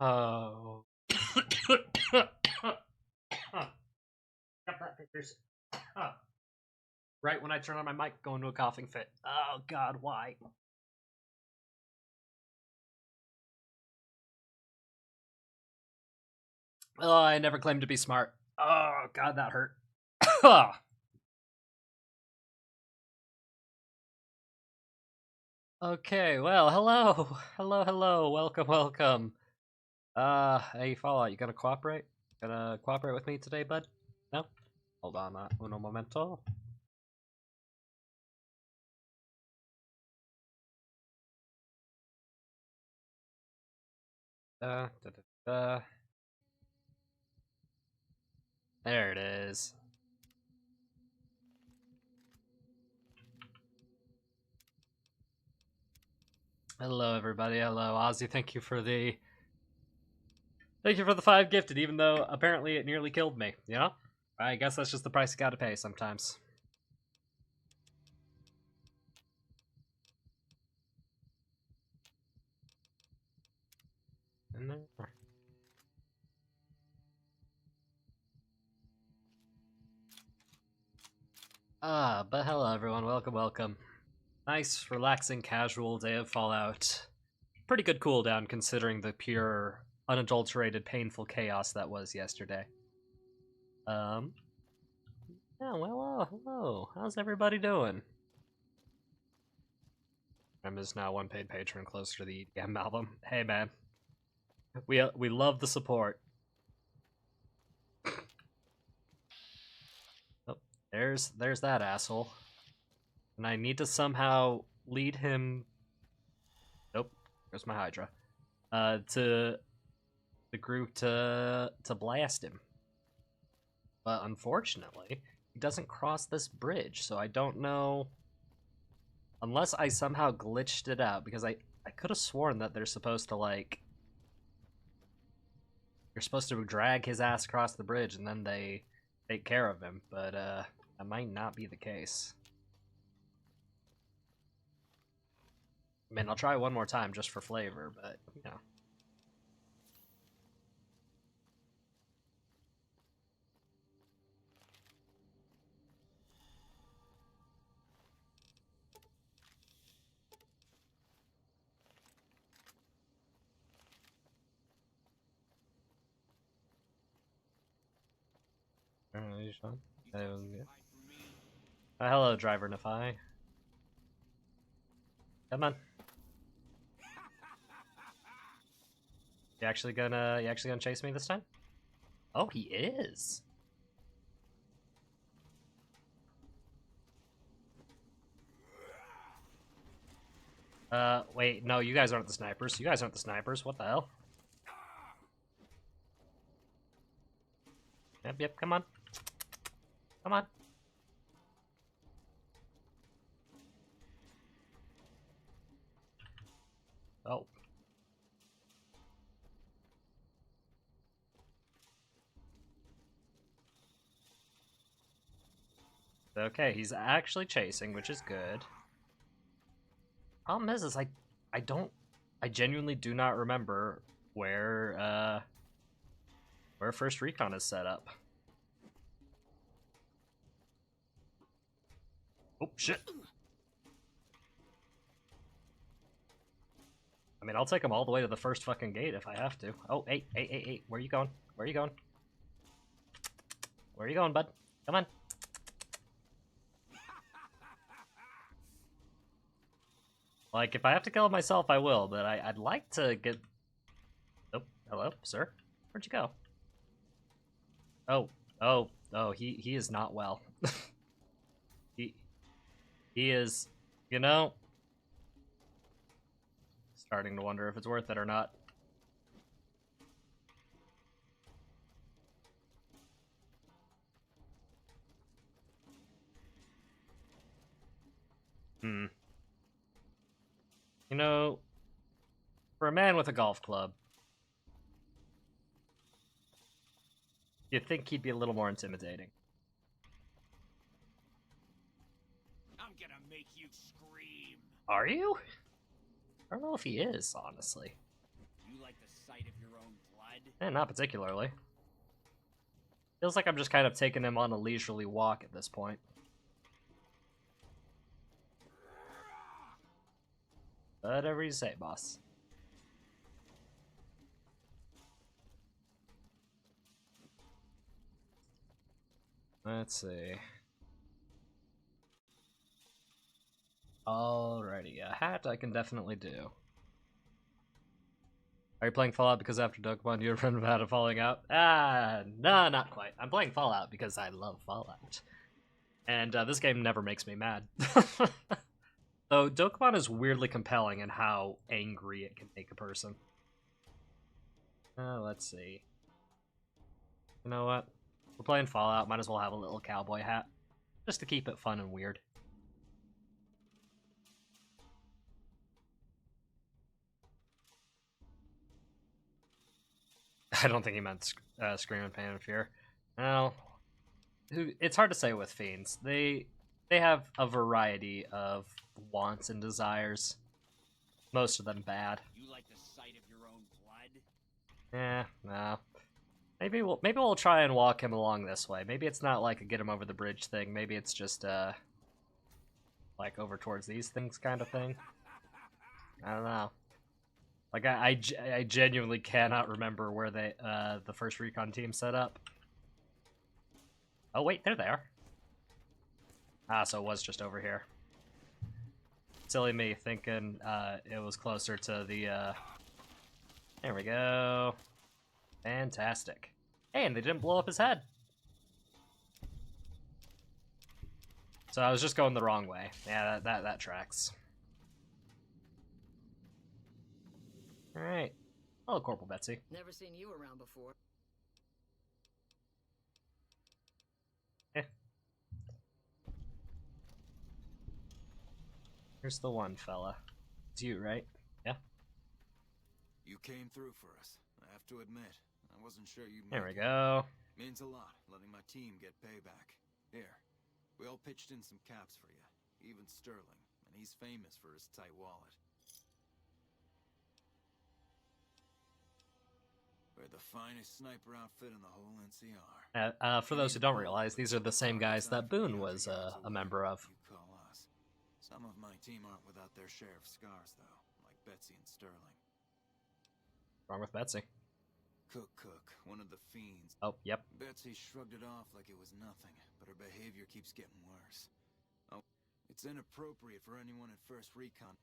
Oh. Got that pictures. Right when I turn on my mic, go into a coughing fit. Oh God, why? Oh, I never claimed to be smart. Oh God, that hurt. Okay, well, hello, welcome. Hey, Fallout, you gonna cooperate? Gonna cooperate with me today, bud? No? Hold on, uno momento. Da, da, da, da. There it is. Hello, everybody. Hello, Ozzy. Thank you for the 5 gifted, even though apparently it nearly killed me. You know, I guess that's just the price you gotta pay sometimes. And there. But hello, everyone. Welcome. Nice, relaxing, casual day of Fallout. Pretty good cooldown considering the pure, unadulterated, painful chaos that was yesterday. Yeah, well, hello. How's everybody doing? I'm just now one paid patron closer to the EDM album. Hey, man. We love the support. Oh, there's that asshole. And I need to somehow lead him. Nope, there's my Hydra. To the group to blast him. But unfortunately, he doesn't cross this bridge, so I don't know. Unless I somehow glitched it out, because I could have sworn that they're supposed to, like, you're supposed to drag his ass across the bridge and then they take care of him, but that might not be the case. I mean, I'll try one more time just for flavor, but, you know. Hello, Driver Nafai. Come on. You actually gonna chase me this time? Oh, he is. Wait, no, you guys aren't the snipers. What the hell? Yep, come on. Come on. Oh. Okay, he's actually chasing, which is good. Problem is I genuinely do not remember where First Recon is set up. Oh, shit. I mean, I'll take him all the way to the first fucking gate if I have to. Oh, hey, where you going? Where you going? Where you going, bud? Come on. Like, if I have to kill him myself, I will, but I'd like to get... Oh, hello, sir? Where'd you go? Oh, he is not well. he is, you know... Starting to wonder if it's worth it or not. You know, for a man with a golf club, you'd think he'd be a little more intimidating. I'm gonna make you scream. Are you? I don't know if he is, honestly. You like the sight of your own blood? Not particularly. Feels like I'm just kind of taking him on a leisurely walk at this point. Whatever you say, boss. Let's see. Alrighty, a hat I can definitely do. Are you playing Fallout because after Dokkan you run out of falling out? No, not quite. I'm playing Fallout because I love Fallout. And this game never makes me mad. Though Dokkan is weirdly compelling in how angry it can make a person. Let's see. You know what? We're playing Fallout, might as well have a little cowboy hat. Just to keep it fun and weird. I don't think he meant Scream and Pain and Fear. Well, it's hard to say with Fiends. They have a variety of wants and desires. Most of them bad. You like the sight of your own blood? No. Maybe we'll try and walk him along this way. Maybe it's not like a get him over the bridge thing. Maybe it's just like over towards these things kind of thing. I don't know. Like I genuinely cannot remember where they the first recon team set up. Oh wait, they're there. Ah, so it was just over here. Silly me thinking it was closer to the there we go. Fantastic. Hey, and they didn't blow up his head. So I was just going the wrong way. Yeah, that tracks. Alright. Hello, Corporal Betsy. Never seen you around before. Here's the one fella. It's you, right? Yeah? You came through for us. I have to admit, I wasn't sure you'd There make we it. go. Means a lot, letting my team get payback. Here, we all pitched in some caps for you. Even Sterling, and he's famous for his tight wallet. We're the finest sniper outfit in the whole NCR. For those who don't realize, these are the same guys that Boone was a member of. You call us. Some of my team aren't without their share of scars, though, like Betsy and Sterling. Wrong with Betsy. Cook, one of the fiends. Oh, yep. Betsy shrugged it off like it was nothing, but her behavior keeps getting worse. Oh, it's inappropriate for anyone at First Recon.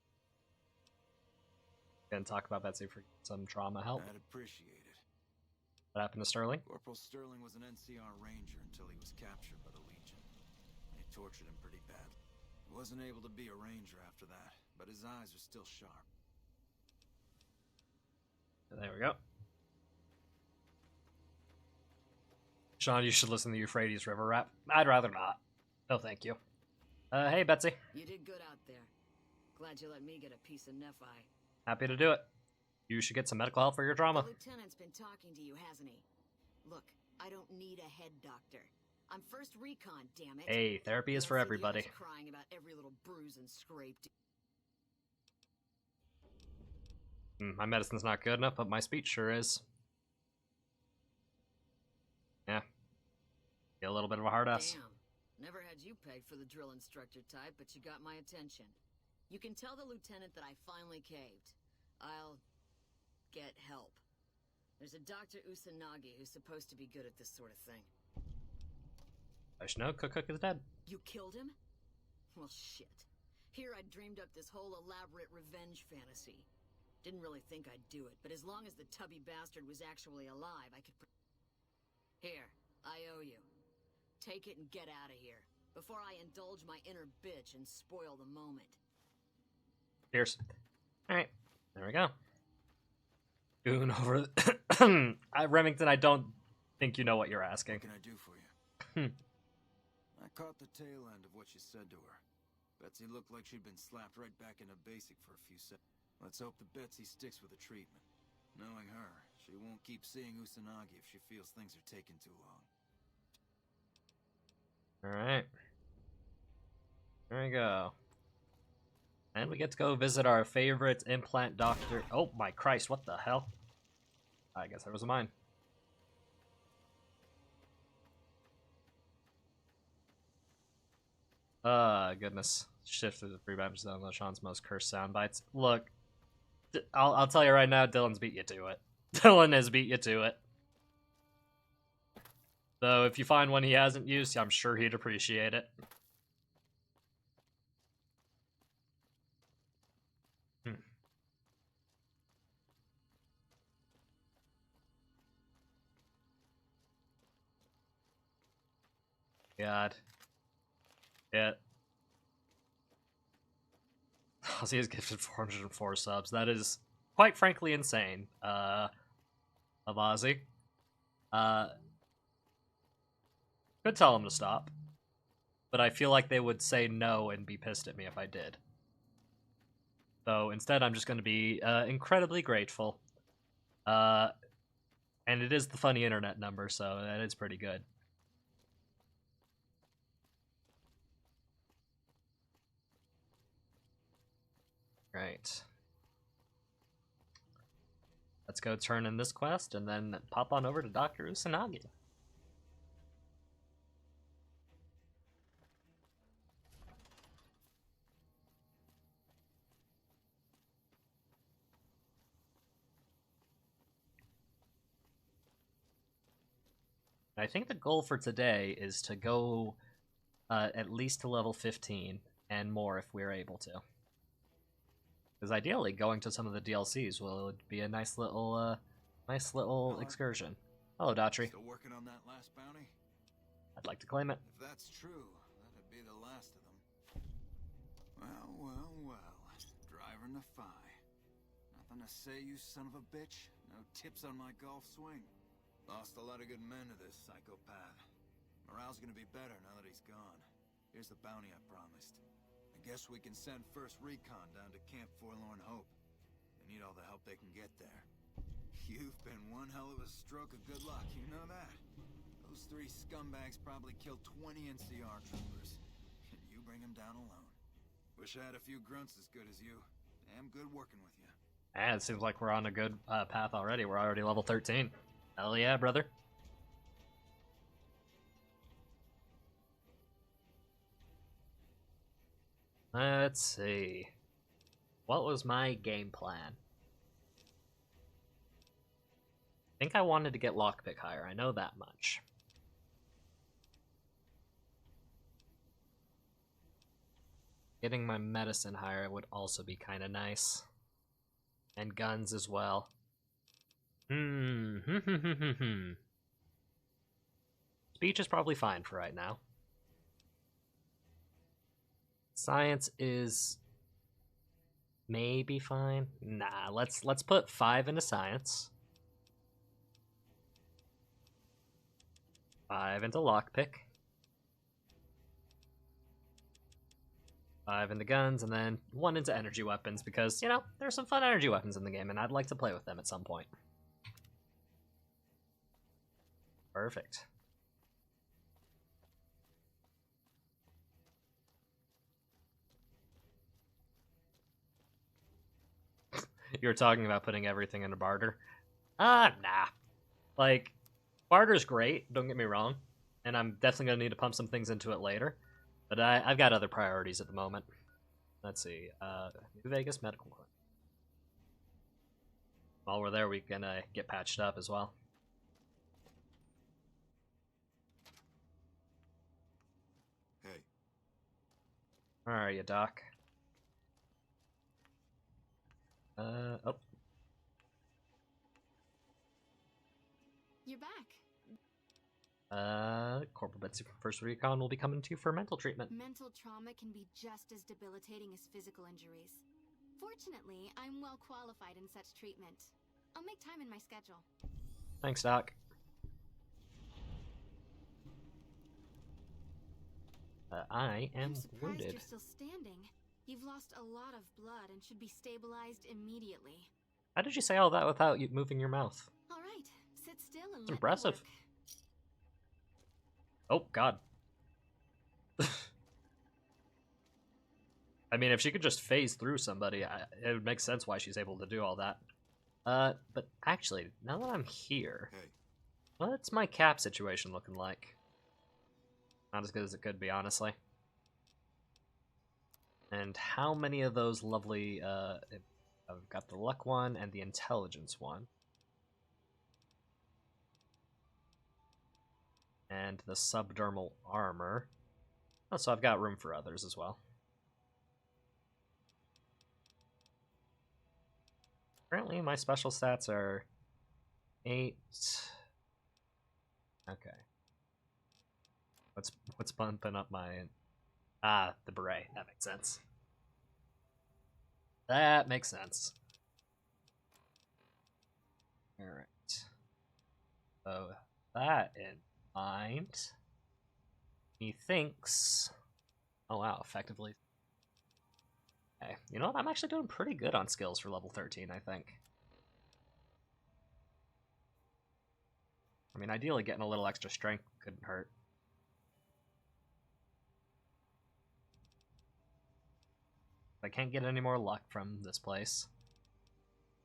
Gonna talk about Betsy for some trauma help. I'd appreciate it. What happened to Sterling? Corporal Sterling was an NCR ranger until he was captured by the Legion. They tortured him pretty bad. He wasn't able to be a ranger after that, but his eyes are still sharp. There we go. Sean, you should listen to the Euphrates River rap. I'd rather not. No, thank you. Hey, Betsy. You did good out there. Glad you let me get a piece of Nephi. Happy to do it. You should get some medical help for your trauma. The lieutenant's been talking to you, hasn't he? Look, I don't need a head doctor. I'm First Recon, damn it. Hey, therapy is for everybody. Crying about every little bruise and scrape. My medicine's not good enough, but my speech sure is. Yeah. Get a little bit of a hard ass. Damn. Never had you pegged for the drill instructor type, but you got my attention. You can tell the lieutenant that I finally caved. I'll get help. There's a Dr. Usanagi who's supposed to be good at this sort of thing. I should know Cook is dead. You killed him? Well, shit. Here I dreamed up this whole elaborate revenge fantasy. Didn't really think I'd do it, but as long as the tubby bastard was actually alive, I could... Here, I owe you. Take it and get out of here, before I indulge my inner bitch and spoil the moment. Cheers. Alright, there we go. Boone over... Remington, I don't think you know what you're asking. What can I do for you? I caught the tail end of what you said to her. Betsy looked like she'd been slapped right back into basic for a few seconds. Let's hope that Betsy sticks with the treatment. Knowing her, she won't keep seeing Usanagi if she feels things are taking too long. Alright. There we go. And we get to go visit our favorite implant doctor. Oh my Christ, what the hell? I guess that was mine. Goodness. Shifted the 3 matches down LeSean's most cursed sound bites. Look, I'll tell you right now, Dylan's beat you to it. Dylan has beat you to it. Though, if you find one he hasn't used, I'm sure he'd appreciate it. God. Yeah. Ozzy has gifted 404 subs. That is, quite frankly, insane. Of Ozzy. Could tell him to stop. But I feel like they would say no and be pissed at me if I did. So instead, I'm just going to be incredibly grateful. And it is the funny internet number, so that is pretty good. Right. Let's go turn in this quest and then pop on over to Dr. Usanagi. I think the goal for today is to go at least to level 15 and more if we're able to. Because ideally, going to some of the DLCs will be a nice little excursion. Hello, Daughtry. Still working on that last bounty? I'd like to claim it. If that's true, that'd be the last of them. Well, well, well. Driver Nafai. Nothing to say, you son of a bitch. No tips on my golf swing. Lost a lot of good men to this psychopath. Morale's gonna be better now that he's gone. Here's the bounty I promised. I guess we can send first recon down to Camp Forlorn Hope. They need all the help they can get there. You've been one hell of a stroke of good luck, you know that? Those 3 scumbags probably killed 20 NCR troopers. And you bring them down alone. Wish I had a few grunts as good as you. Damn good working with you. And it seems like we're on a good path already. We're already level 13. Hell yeah, brother. Let's see. What was my game plan? I think I wanted to get lockpick higher. I know that much. Getting my medicine higher would also be kind of nice. And guns as well. Speech is probably fine for right now. Science is maybe fine. Nah, let's put 5 into science. 5 into lockpick. 5 into guns, and then 1 into energy weapons, because, you know, there's some fun energy weapons in the game, and I'd like to play with them at some point. Perfect. You were talking about putting everything into barter. Nah. Like, barter's great, don't get me wrong. And I'm definitely going to need to pump some things into it later. But I've got other priorities at the moment. Let's see. New Vegas Medical Clinic. While we're there, we can get patched up as well. Hey. Where are you, Doc? Oh. You're back. Corporal Betsy from First Recon will be coming to you for mental treatment. Mental trauma can be just as debilitating as physical injuries. Fortunately, I'm well qualified in such treatment. I'll make time in my schedule. Thanks, Doc. I am I'm surprised wounded. you're still standing. You've lost a lot of blood and should be stabilized immediately. How did you say all that without you moving your mouth? All right, sit still and It's let me impressive. work. Oh, God. I mean, if she could just phase through somebody, it would make sense why she's able to do all that. But actually, now that I'm here, Hey, what's my cap situation looking like? Not as good as it could be, honestly. And how many of those lovely, I've got the luck one and the intelligence one. And the subdermal armor. Oh, so I've got room for others as well. Currently, my special stats are 8. Okay. What's bumping up my... Ah, the beret. That makes sense. That makes sense. Alright. So, that in mind... Methinks... Oh wow, effectively... Okay, you know what? I'm actually doing pretty good on skills for level 13, I think. I mean, ideally getting a little extra strength couldn't hurt. I can't get any more luck from this place.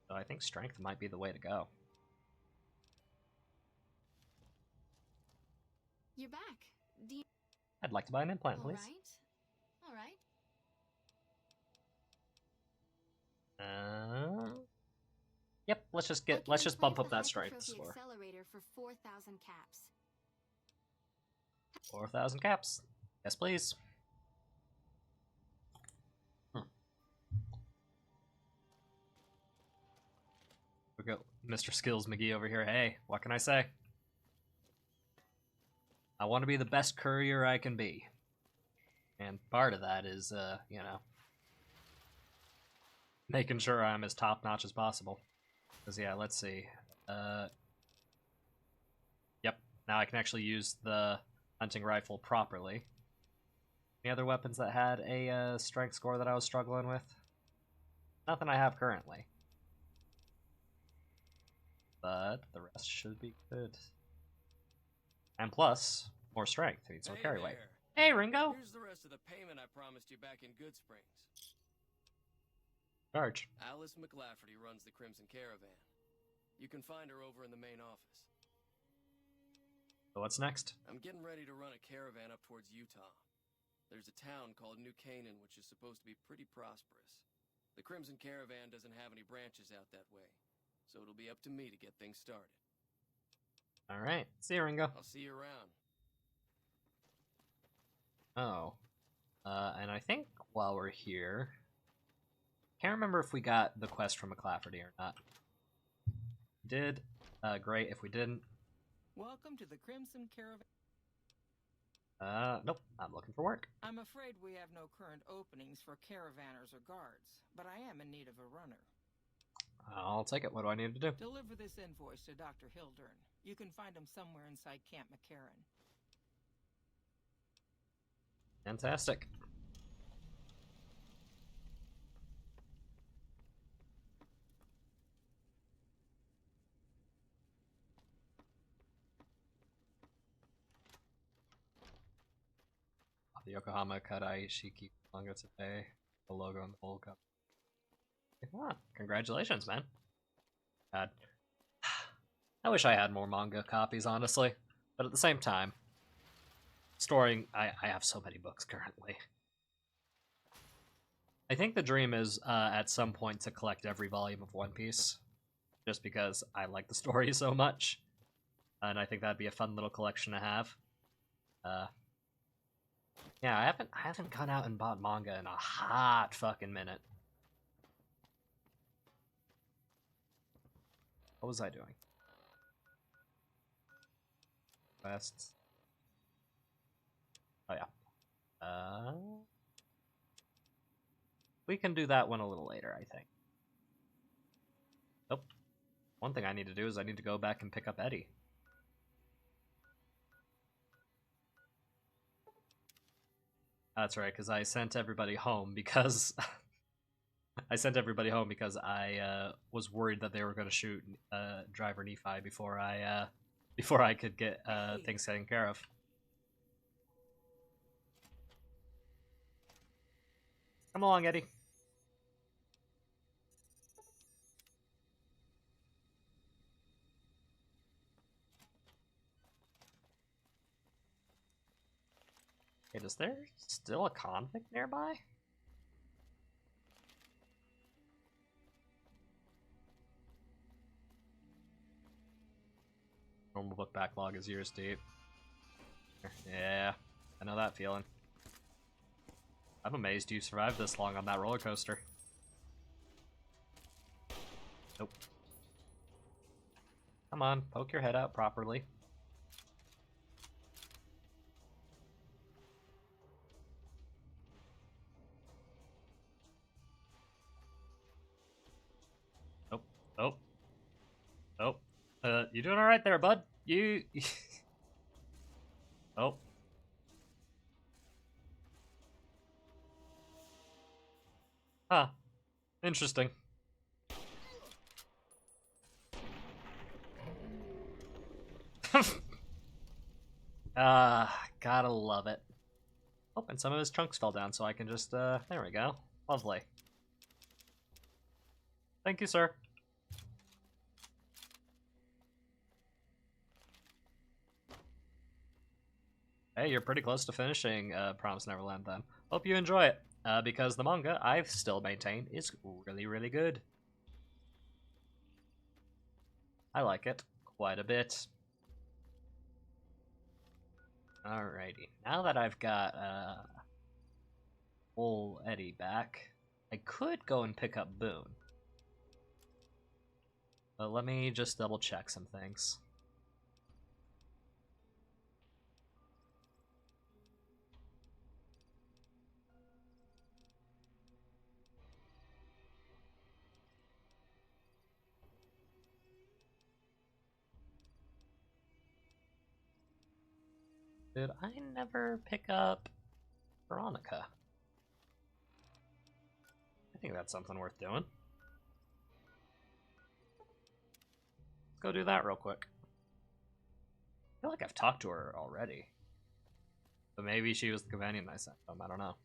So I think strength might be the way to go. You're back. Do you... I'd like to buy an implant, please. All right. Yep, let's just bump up that strength score. Accelerator for 4,000 caps. 4,000 caps. Yes, please. We go, Mr. Skills McGee over here. Hey, what can I say? I want to be the best courier I can be. And part of that is, you know, making sure I'm as top-notch as possible. Because, yeah, let's see. Yep, now I can actually use the hunting rifle properly. Any other weapons that had a strength score that I was struggling with? Nothing I have currently. But the rest should be good. And plus, more strength means more carry weight. Hey, Ringo! Here's the rest of the payment I promised you back in Goodsprings. Charge. Alice McLafferty runs the Crimson Caravan. You can find her over in the main office. So what's next? I'm getting ready to run a caravan up towards Utah. There's a town called New Canaan, which is supposed to be pretty prosperous. The Crimson Caravan doesn't have any branches out that way, so it'll be up to me to get things started. Alright, see you, Ringo. I'll see you around. Oh. And I think while we're here... Can't remember if we got the quest from McLafferty or not. Did. Great. If we didn't... Welcome to the Crimson Caravan. Nope. I'm looking for work. I'm afraid we have no current openings for caravanners or guards, but I am in need of a runner. I'll take it. What do I need to do? Deliver this invoice to Dr. Hildern. You can find him somewhere inside Camp McCarran. Fantastic. The Yokohama Kadai Shiki manga today. The logo and the whole cup. Ah, congratulations, man. God. I wish I had more manga copies, honestly. But at the same time, storing... I have so many books currently. I think the dream is, at some point, to collect every volume of One Piece. Just because I like the story so much. And I think that'd be a fun little collection to have. Yeah, I haven't gone out and bought manga in a hot fucking minute. What was I doing? Quests. Oh yeah. We can do that one a little later, I think. Nope. One thing I need to do is I need to go back and pick up Eddie. That's right, because I sent everybody home because I was worried that they were going to shoot Driver Nephi before I could get things taken care of. Come along, Eddie. Wait, is there still a convict nearby? Normal book backlog is years deep. Yeah, I know that feeling. I'm amazed you survived this long on that roller coaster. Nope. Come on, poke your head out properly. Nope. Nope. Nope. You doing alright there, bud? You... Oh. Huh. Interesting. Gotta love it. Oh, and some of his chunks fell down, so I can just, there we go. Lovely. Thank you, sir. Hey, you're pretty close to finishing Promised Neverland then. Hope you enjoy it, because the manga, I still maintain, is really, really good. I like it quite a bit. Alrighty, now that I've got old Eddie back, I could go and pick up Boone. But let me just double check some things. Did I never pick up Veronica? I think that's something worth doing. Let's go do that real quick. I feel like I've talked to her already. But maybe she was the companion I sent them, I don't know.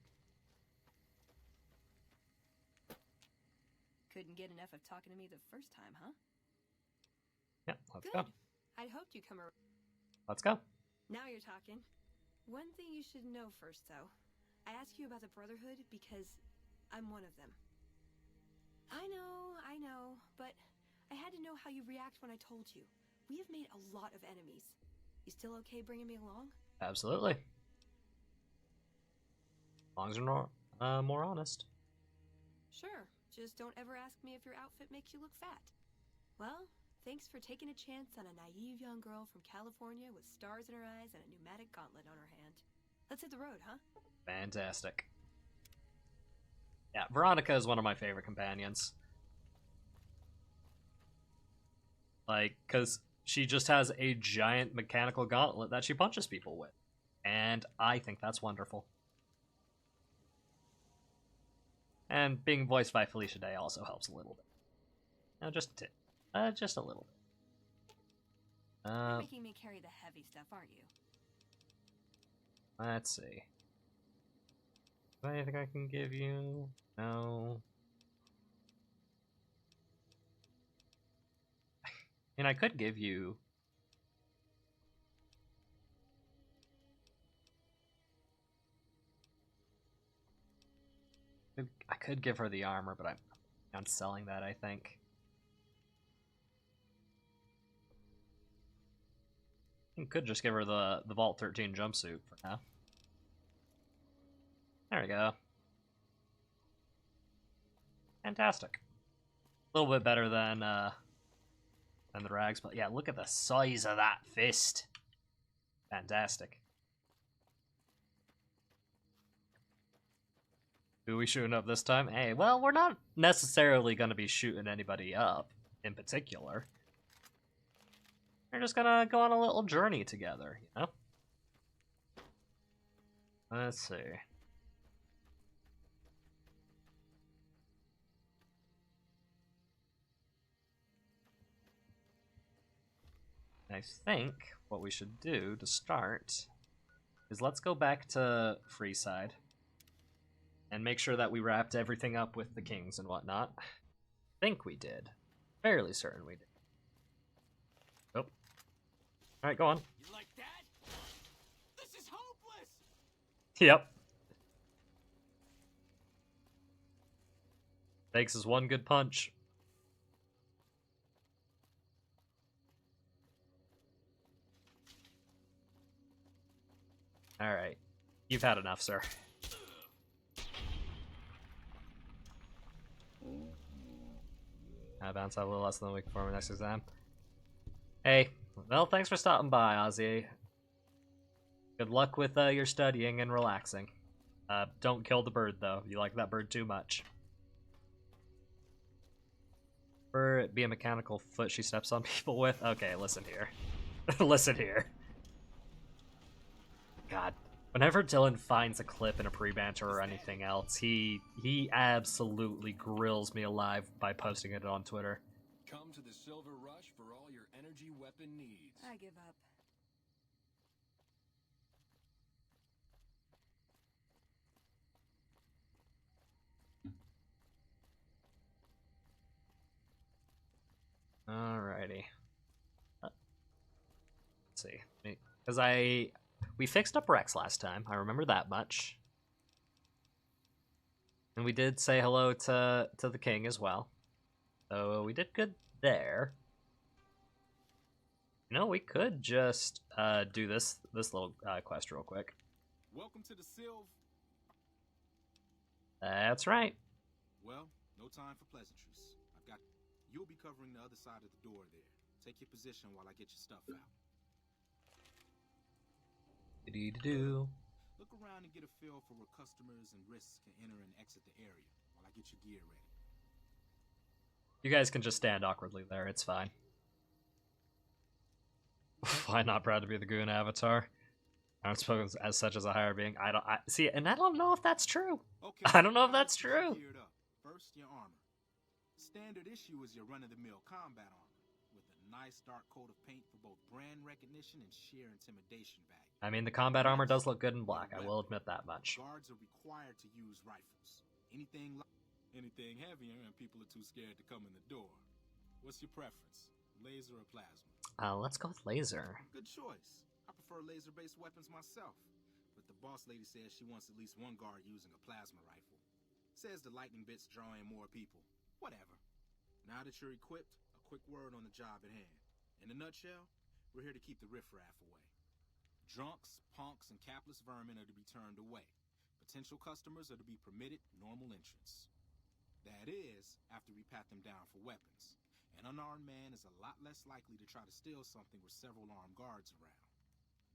Couldn't get enough of talking to me the first time, huh? Yeah, let's Good. go. I'd hoped you'd come around. Let's go. Now you're talking. One thing you should know first, though. I asked you about the Brotherhood because I'm one of them. I know, but I had to know how you react when I told you. We have made a lot of enemies. You still okay bringing me along? Absolutely. As long as you're more honest. Sure. Just don't ever ask me if your outfit makes you look fat. Well, thanks for taking a chance on a naive young girl from California with stars in her eyes and a pneumatic gauntlet on her hand. Let's hit the road, huh? Fantastic. Yeah, Veronica is one of my favorite companions. Like, because she just has a giant mechanical gauntlet that she punches people with. And I think that's wonderful. And being voiced by Felicia Day also helps a little bit. No, just a tip. Just a little bit. You're making me carry the heavy stuff, aren't you? Let's see. Is there anything I can give you? No. I mean, I could give you... I could give her the armor, but I'm selling that, I think. I could just give her the Vault 13 jumpsuit for now. There we go. Fantastic. A little bit better than the rags, but yeah, look at the size of that fist. Fantastic. Who are we shooting up this time? Hey, well, we're not necessarily going to be shooting anybody up in particular. We're just gonna go on a little journey together, you know? Let's see. I think what we should do to start is let's go back to Freeside and make sure that we wrapped everything up with the kings and whatnot. I think we did. Fairly certain we did. Alright, go on. You like that? This is hopeless! Yep. Takes us one good punch. Alright. You've had enough, sir. I bounce out a little less than a week before my next exam. Hey, well, thanks for stopping by, Ozzy. Good luck with your studying and relaxing. Don't kill the bird, though. You like that bird too much. For it be a mechanical foot she steps on people with? Okay, listen here. Listen here. God. Whenever Dylan finds a clip in a pre-banter or anything else, he absolutely grills me alive by posting it on Twitter. Come to the Silver Rush for all your energy weapon needs. I give up. Alrighty. Let's see. Because we fixed up Rex last time. I remember that much. And we did say hello to the king as well. So we did good there. You know, we could just do this little quest real quick. Welcome to the Sylv. That's right. Well, no time for pleasantries. You'll be covering the other side of the door there. Take your position while I get your stuff out. Do-do-do-do. Look around and get a feel for where customers and risks can enter and exit the area while I get your gear ready. You guys can just stand awkwardly there. It's fine. Why not proud to be the Goon Avatar? I don't suppose as such as a higher being. I see, and I don't know if that's true. Okay, I don't know if that's true. Geared up. First, your armor. Standard issue is your run-of-the-mill combat armor, with a nice dark coat of paint for both brand recognition and sheer intimidation value. I mean, the combat armor does look good in black. I will admit that much. Guards are required to use rifles. Anything heavier, and people are too scared to come in the door. What's your preference, laser or plasma? Let's go with laser. Good choice. I prefer laser-based weapons myself, but the boss lady says she wants at least one guard using a plasma rifle. Says the lightning bits draw in more people. Whatever. Now that you're equipped, a quick word on the job at hand. In a nutshell, we're here to keep the riffraff away. Drunks, punks, and capless vermin are to be turned away. Potential customers are to be permitted normal entrance. That is, after we pat them down for weapons. An unarmed man is a lot less likely to try to steal something with several armed guards around.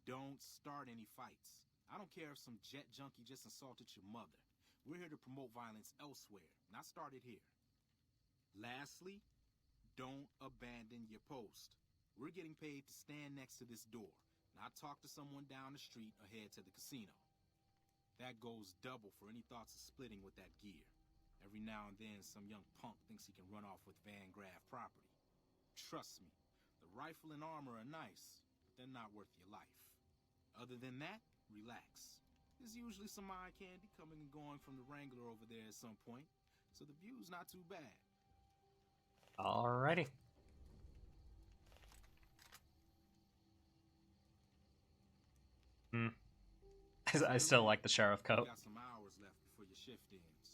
Don't start any fights. I don't care if some jet junkie just assaulted your mother. We're here to promote violence elsewhere, not start it here. Lastly, don't abandon your post. We're getting paid to stand next to this door, not talk to someone down the street or head to the casino. That goes double for any thoughts of splitting with that gear. Every now and then, some young punk thinks he can run off with Van Graff property. Trust me, the rifle and armor are nice, but they're not worth your life. Other than that, relax. There's usually some eye candy coming and going from the Wrangler over there at some point, so the view's not too bad. Alrighty. I still like the sheriff coat. Got some hours left before your shift ends.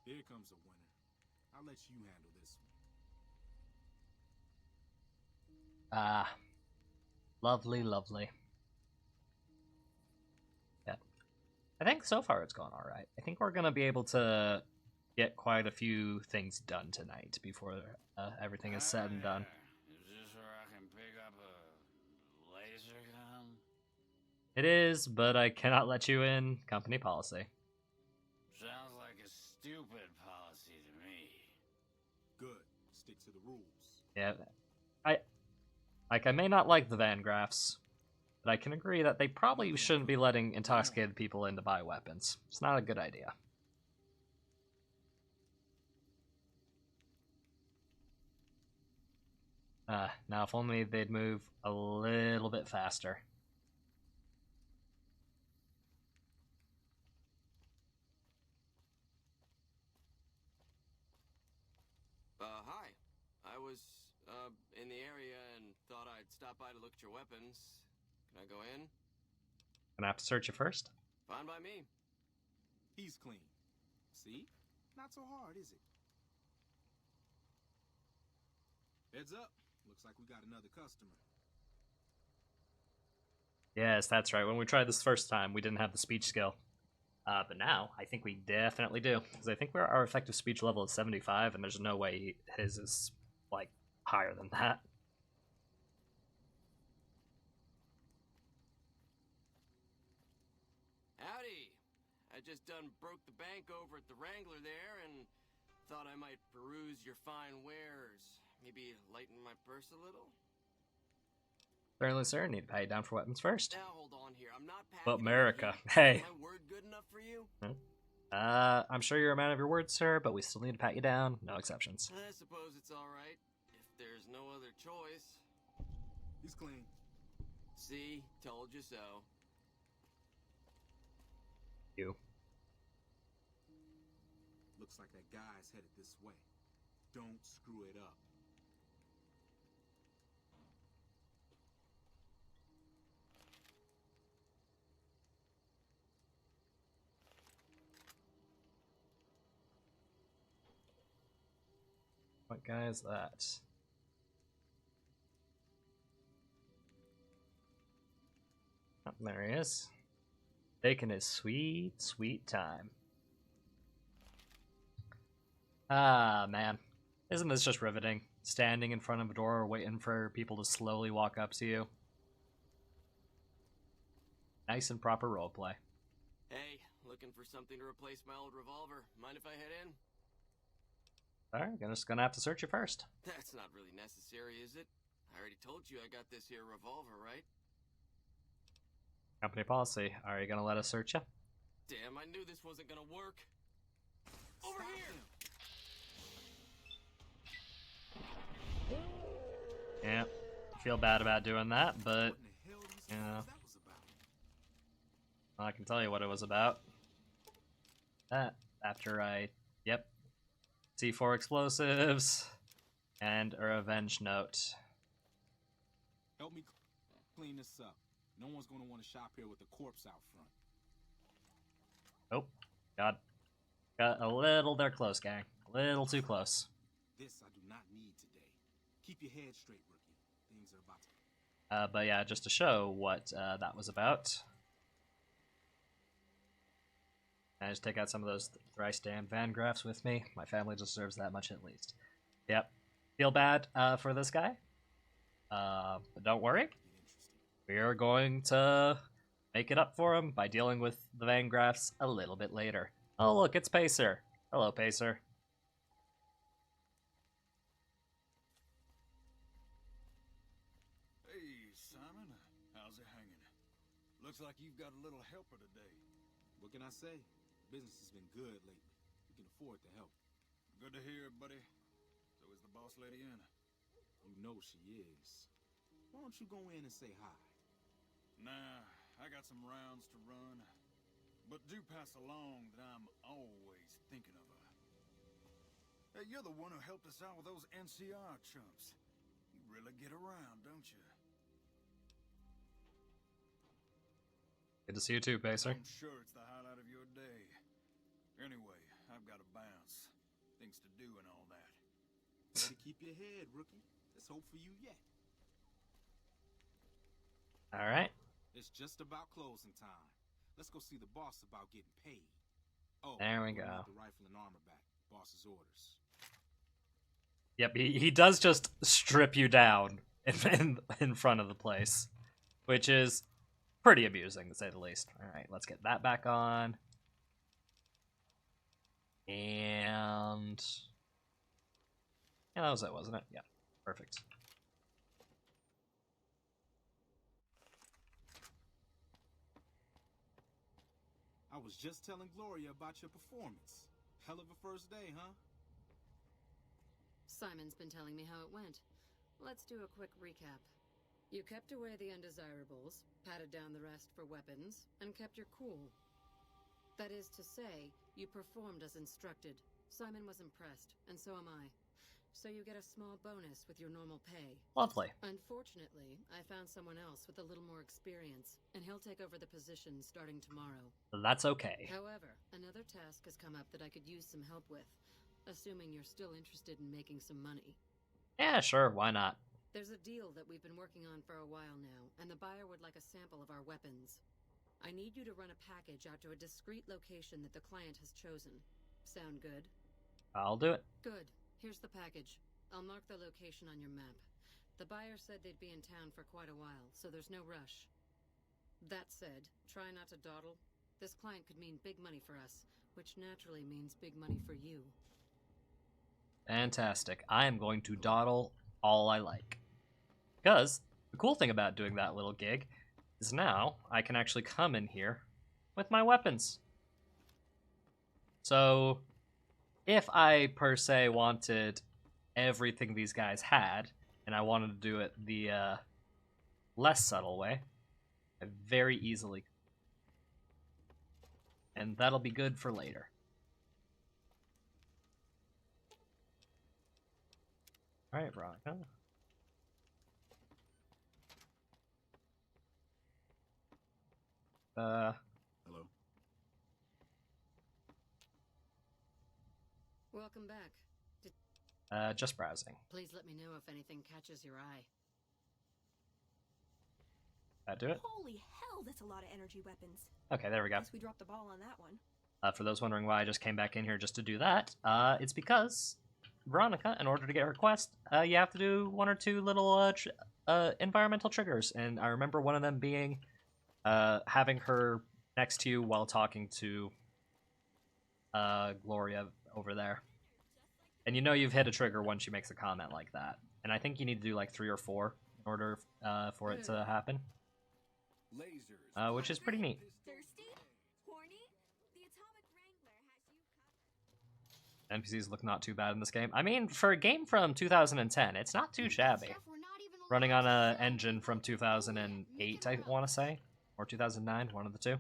Here comes a winner. I'll let you handle this one. Ah. Lovely, lovely. Yeah. I think so far it's gone alright. I think we're gonna be able to get quite a few things done tonight before everything is said and done. Is this where I can pick up a laser gun? It is, but I cannot let you in. Company policy. Sounds like a stupid policy to me. Good. Stick to the rules. Yeah. I may not like the Van Graffs, but I can agree that they probably shouldn't be letting intoxicated people in to buy weapons. It's not a good idea. Now if only they'd move a little bit faster. Hi. I was, in the area and stop by to look at your weapons. Can I go in? Gonna have to search you first. Fine by me. He's clean. See? Not so hard, is it? Heads up. Looks like we got another customer. Yes, that's right. When we tried this first time, we didn't have the speech skill. But now, I think we definitely do. Because I think our effective speech level is 75, and there's no way his is, like, higher than that. Howdy. I just done broke the bank over at the Wrangler there, and thought I might peruse your fine wares. Maybe lighten my purse a little? Certainly, sir. Need to pay you down for weapons first. Now hold on here. I'm not packing But it America, yet. hey. Is my word good enough for you? I'm sure you're a man of your word, sir, but we still need to pat you down. No exceptions. I suppose it's alright. If there's no other choice. He's clean. See? Told you so. You. Looks like that guy's headed this way. Don't screw it up. What guy is that? Oh, there he is. Taking his sweet, sweet time. Ah, man. Isn't this just riveting? Standing in front of a door waiting for people to slowly walk up to you. Nice and proper roleplay. Hey, looking for something to replace my old revolver. Mind if I head in? Alright, just gonna have to search you first. That's not really necessary, is it? I already told you I got this here revolver, right? Company policy. Are you gonna let us search you? Damn, I knew this wasn't gonna work. Over here! Yeah. Feel bad about doing that, but What in the hell do you yeah. suppose that was about? I can tell you what it was about. That after yep. C4 explosives and a revenge note. Help me clean this up. No one's gonna want to shop here with a corpse out front. Oh, got a little there close, gang. A little too close. This I do not need today. Keep your head straight, rookie. Things are about to... But yeah, just to show what that was about. I just take out some of those thrice damned Van Graffs with me. My family deserves that much at least. Yep. Feel bad for this guy. But don't worry. We are going to make it up for him by dealing with the Van Graffs a little bit later. Oh look, it's Pacer. Hello, Pacer. Hey, Simon. How's it hanging? Looks like you've got a little helper today. What can I say? Business has been good lately. We can afford to help. Good to hear, buddy. So is the boss lady in? You know she is. Why don't you go in and say hi? Nah, I got some rounds to run. But do pass along that I'm always thinking of her. Hey, you're the one who helped us out with those NCR chumps. You really get around, don't you? Good to see you too, Pacer. I'm sure it's the highlight of your day. Anyway, I've got to bounce. Things to do and all that. Better keep your head, rookie. There's hope for you yet. Alright. It's just about closing time. Let's go see the boss about getting paid. Oh, There we we'll go. need the rifle and armor back. Boss's orders. Yep, he does just strip you down in front of the place, which is pretty amusing to say the least. All right, let's get that back on. And yeah, that was it, wasn't it? Yeah, perfect. I was just telling Gloria about your performance. Hell of a first day, huh? Simon's been telling me how it went. Let's do a quick recap. You kept away the undesirables, patted down the rest for weapons, and kept your cool. That is to say, you performed as instructed. Simon was impressed, and so am I. so you get a small bonus with your normal pay. Lovely. Unfortunately, I found someone else with a little more experience, and he'll take over the position starting tomorrow. That's okay. However, another task has come up that I could use some help with, assuming you're still interested in making some money. Yeah, sure, why not? There's a deal that we've been working on for a while now, and the buyer would like a sample of our weapons. I need you to run a package out to a discreet location that the client has chosen. Sound good? I'll do it. Good. Here's the package. I'll mark the location on your map. The buyer said they'd be in town for quite a while, so there's no rush. That said, try not to dawdle. This client could mean big money for us, which naturally means big money for you. Fantastic. I am going to dawdle all I like. Because the cool thing about doing that little gig is now I can actually come in here with my weapons. So if I per se wanted everything these guys had, and I wanted to do it the less subtle way, I very easily. And that'll be good for later. Alright, Veronica. Hello. Welcome back. Just browsing. Please let me know if anything catches your eye. That do it? Holy hell, that's a lot of energy weapons. Okay, there we go. Guess we dropped the ball on that one. For those wondering why I just came back in here just to do that, it's because Veronica, in order to get her quest, you have to do one or two little environmental triggers, and I remember one of them being having her next to you while talking to Gloria over there. And you know you've hit a trigger once she makes a comment like that. And I think you need to do like 3 or 4 in order for it to happen. Lasers. Which is pretty neat. Thirsty? Horny? The Atomic Wrangler has you NPCs look not too bad in this game. I mean, for a game from 2010, it's not too shabby. Running on an engine from 2008, I want to say. Or 2009, one of the two.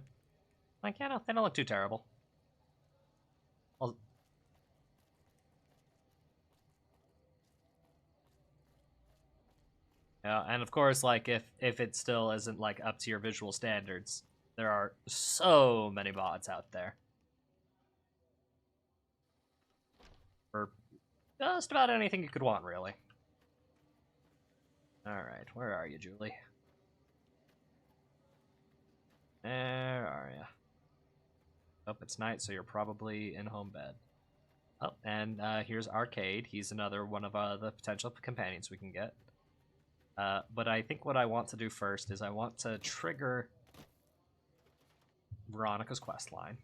Like, yeah, no, they don't look too terrible. Well, yeah, and of course, like, if it still isn't, like, up to your visual standards, there are so many mods out there. For just about anything you could want, really. Alright, where are you, Julie? Where are you? Oh, it's night, so you're probably in home bed. Oh, and here's Arcade. He's another one of the potential companions we can get. But I think what I want to do first is I want to trigger Veronica's quest line.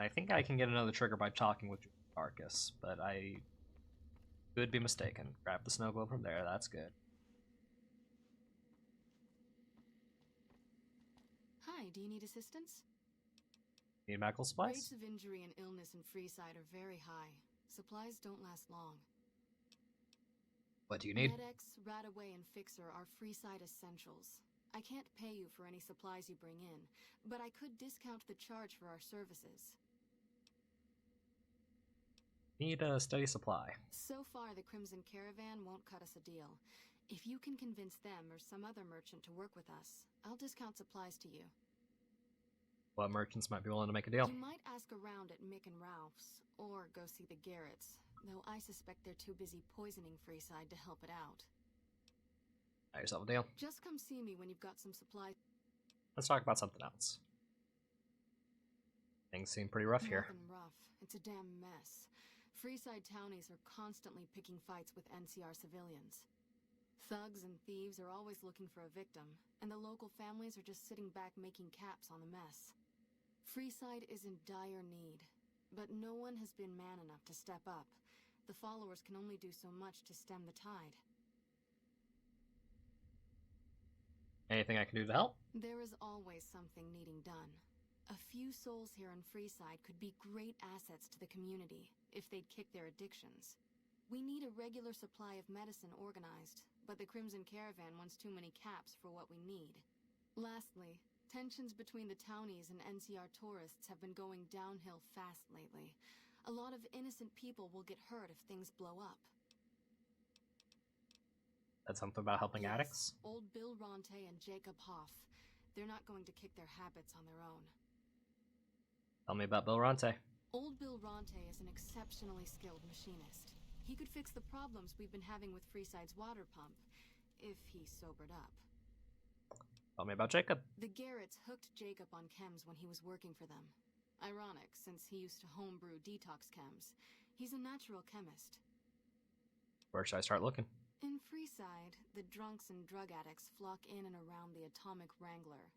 I think I can get another trigger by talking with Arcus, but I could be mistaken. Grab the snow globe from there, that's good. Hi, do you need assistance? Need medical supplies? Rates of injury and illness in Freeside are very high. Supplies don't last long. What do you need? Med-X, Radaway, and Fixer are Freeside essentials. I can't pay you for any supplies you bring in, but I could discount the charge for our services. Need a steady supply. So far, the Crimson Caravan won't cut us a deal. If you can convince them or some other merchant to work with us, I'll discount supplies to you. What merchants might be willing to make a deal? You might ask around at Mick and Ralph's, or go see the Garretts, though I suspect they're too busy poisoning Freeside to help it out. Got yourself a deal. Just come see me when you've got some supplies. Let's talk about something else. Things seem pretty rough here. More than rough. It's a damn mess. Freeside townies are constantly picking fights with NCR civilians. Thugs and thieves are always looking for a victim, and the local families are just sitting back making caps on the mess. Freeside is in dire need, but no one has been man enough to step up. The followers can only do so much to stem the tide. Anything I can do to help? There is always something needing done. A few souls here in Freeside could be great assets to the community if they'd kick their addictions. We need a regular supply of medicine organized, but the Crimson Caravan wants too many caps for what we need. Lastly, tensions between the townies and NCR tourists have been going downhill fast lately. A lot of innocent people will get hurt if things blow up. That's something about helping Yes, addicts? Old Bill Ronte and Jacob Hoff. They're not going to kick their habits on their own. Tell me about Bill Ronte. Old Bill Ronte is an exceptionally skilled machinist. He could fix the problems we've been having with Freeside's water pump, if he sobered up. Tell me about Jacob. The Garretts hooked Jacob on chems when he was working for them. Ironic, since he used to homebrew detox chems. He's a natural chemist. Where should I start looking? In Freeside, the drunks and drug addicts flock in and around the Atomic Wrangler.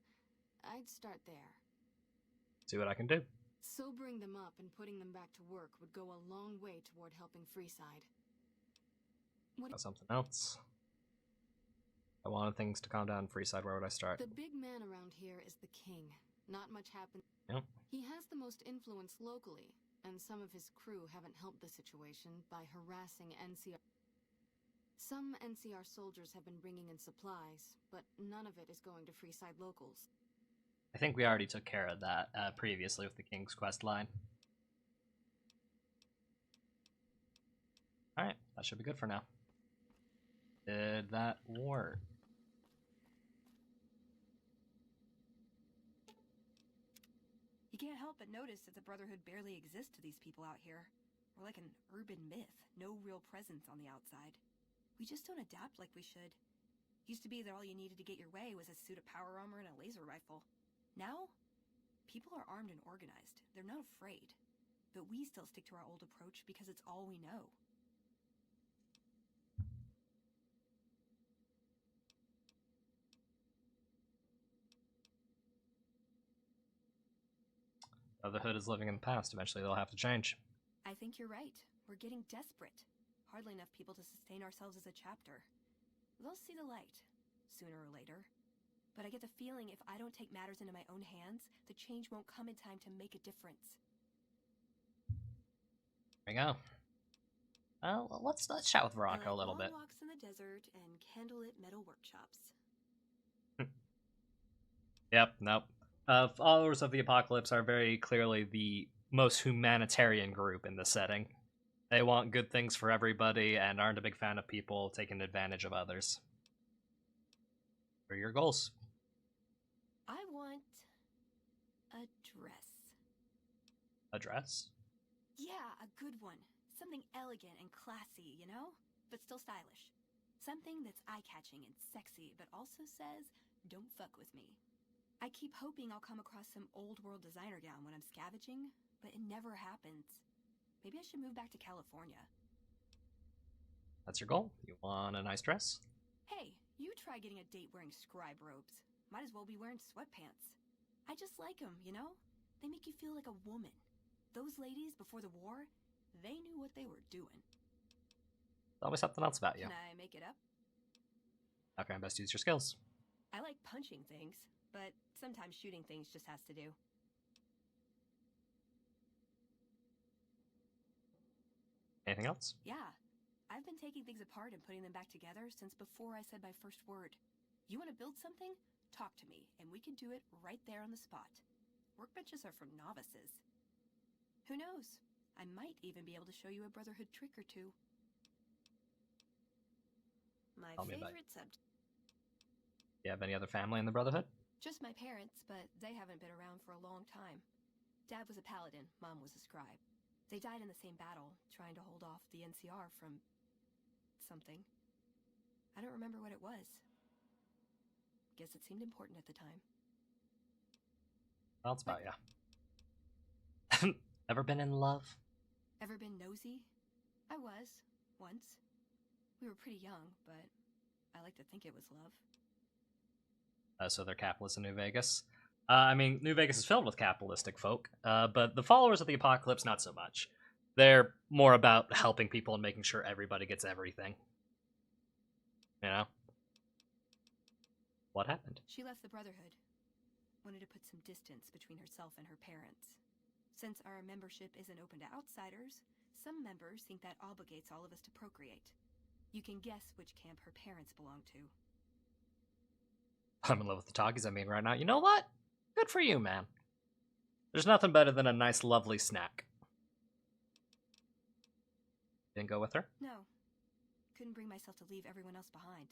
I'd start there. See what I can do. Sobering them up and putting them back to work would go a long way toward helping Freeside. Got something else. I wanted things to calm down in Freeside. Where would I start? The big man around here is the king. Not much happens. Yep. He has the most influence locally, and some of his crew haven't helped the situation by harassing NCR. Some NCR soldiers have been bringing in supplies, but none of it is going to Freeside locals. I think we already took care of that previously with the King's Quest line. Alright, that should be good for now. Did that work? You can't help but notice that the Brotherhood barely exists to these people out here. We're like an urban myth, no real presence on the outside. We just don't adapt like we should. Used to be that all you needed to get your way was a suit of power armor and a laser rifle. Now, people are armed and organized. They're not afraid. But we still stick to our old approach because it's all we know. Brotherhood is living in the past. Eventually they'll have to change. I think you're right. We're getting desperate. Hardly enough people to sustain ourselves as a chapter. They'll see the light, sooner or later. But I get the feeling if I don't take matters into my own hands, the change won't come in time to make a difference. There we go. Well, let's chat with Veronica a little bit. Walks in the desert and candlelit metal workshops. Yep, nope. Followers of the Apocalypse are very clearly the most humanitarian group in this setting. They want good things for everybody and aren't a big fan of people taking advantage of others. What are your goals? I want a dress. A dress? Yeah, a good one. Something elegant and classy, you know? But still stylish. Something that's eye-catching and sexy, but also says, don't fuck with me. I keep hoping I'll come across some old-world designer gown when I'm scavenging, but it never happens. Maybe I should move back to California. That's your goal? You want a nice dress? Hey, you try getting a date wearing scribe robes. Might as well be wearing sweatpants. I just like them, you know? They make you feel like a woman. Those ladies, before the war, they knew what they were doing. There's always something else about you. Can I make it up? How can I best use your skills? I like punching things, but sometimes shooting things just has to do. Anything else? Yeah. I've been taking things apart and putting them back together since before I said my first word. You want to build something? Talk to me, and we can do it right there on the spot. Workbenches are for novices. Who knows? I might even be able to show you a Brotherhood trick or two. My favorite subject. You have any other family in the Brotherhood? Just my parents, but they haven't been around for a long time. Dad was a paladin, Mom was a scribe. They died in the same battle, trying to hold off the NCR from something. I don't remember what it was. Guess it seemed important at the time. Well, it's about ya. Ever been in love? Ever been nosy? I was, once. We were pretty young, but I like to think it was love. So they're capitalists in New Vegas. I mean, New Vegas is filled with capitalistic folk, but the followers of the Apocalypse, not so much. They're more about helping people and making sure everybody gets everything. You know? What happened? She left the Brotherhood. Wanted to put some distance between herself and her parents. Since our membership isn't open to outsiders, some members think that obligates all of us to procreate. You can guess which camp her parents belong to. I'm in love with the talkies I mean right now. You know what? Good for you, man. There's nothing better than a nice, lovely snack. Didn't go with her? No. Couldn't bring myself to leave everyone else behind.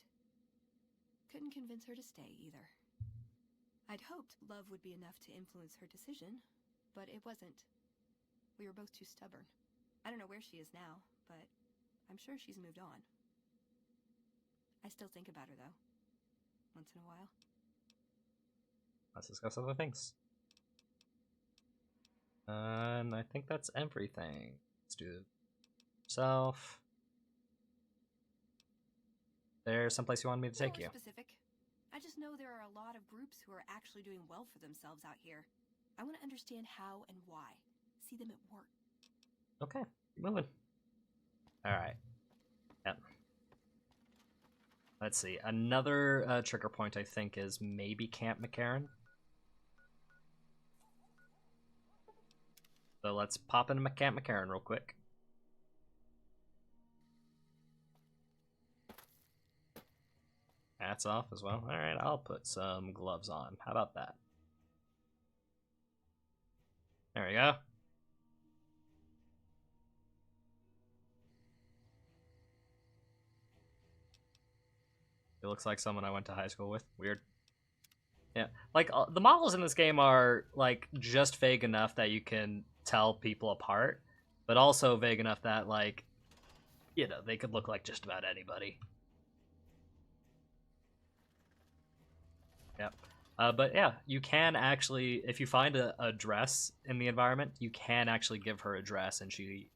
Couldn't convince her to stay, either. I'd hoped love would be enough to influence her decision, but it wasn't. We were both too stubborn. I don't know where she is now, but I'm sure she's moved on. I still think about her, though. Once in a while. Let's discuss other things. And I think that's everything. Let's do self. There's someplace you want me to take you. Specific. I just know there are a lot of groups who are actually doing well for themselves out here. I want to understand how and why. See them at work. Okay, moving. Alright. Yep. Let's see. Another trigger point, I think, is maybe Camp McCarran. So let's pop into Camp McCarran real quick. Hats off as well. Alright, I'll put some gloves on. How about that? There we go. It looks like someone I went to high school with. Weird. Yeah, like the models in this game are like just vague enough that you can tell people apart, but also vague enough that, like, you know, they could look like just about anybody. Yep. But yeah, you can actually, if you find a dress in the environment, you can actually give her a dress, and she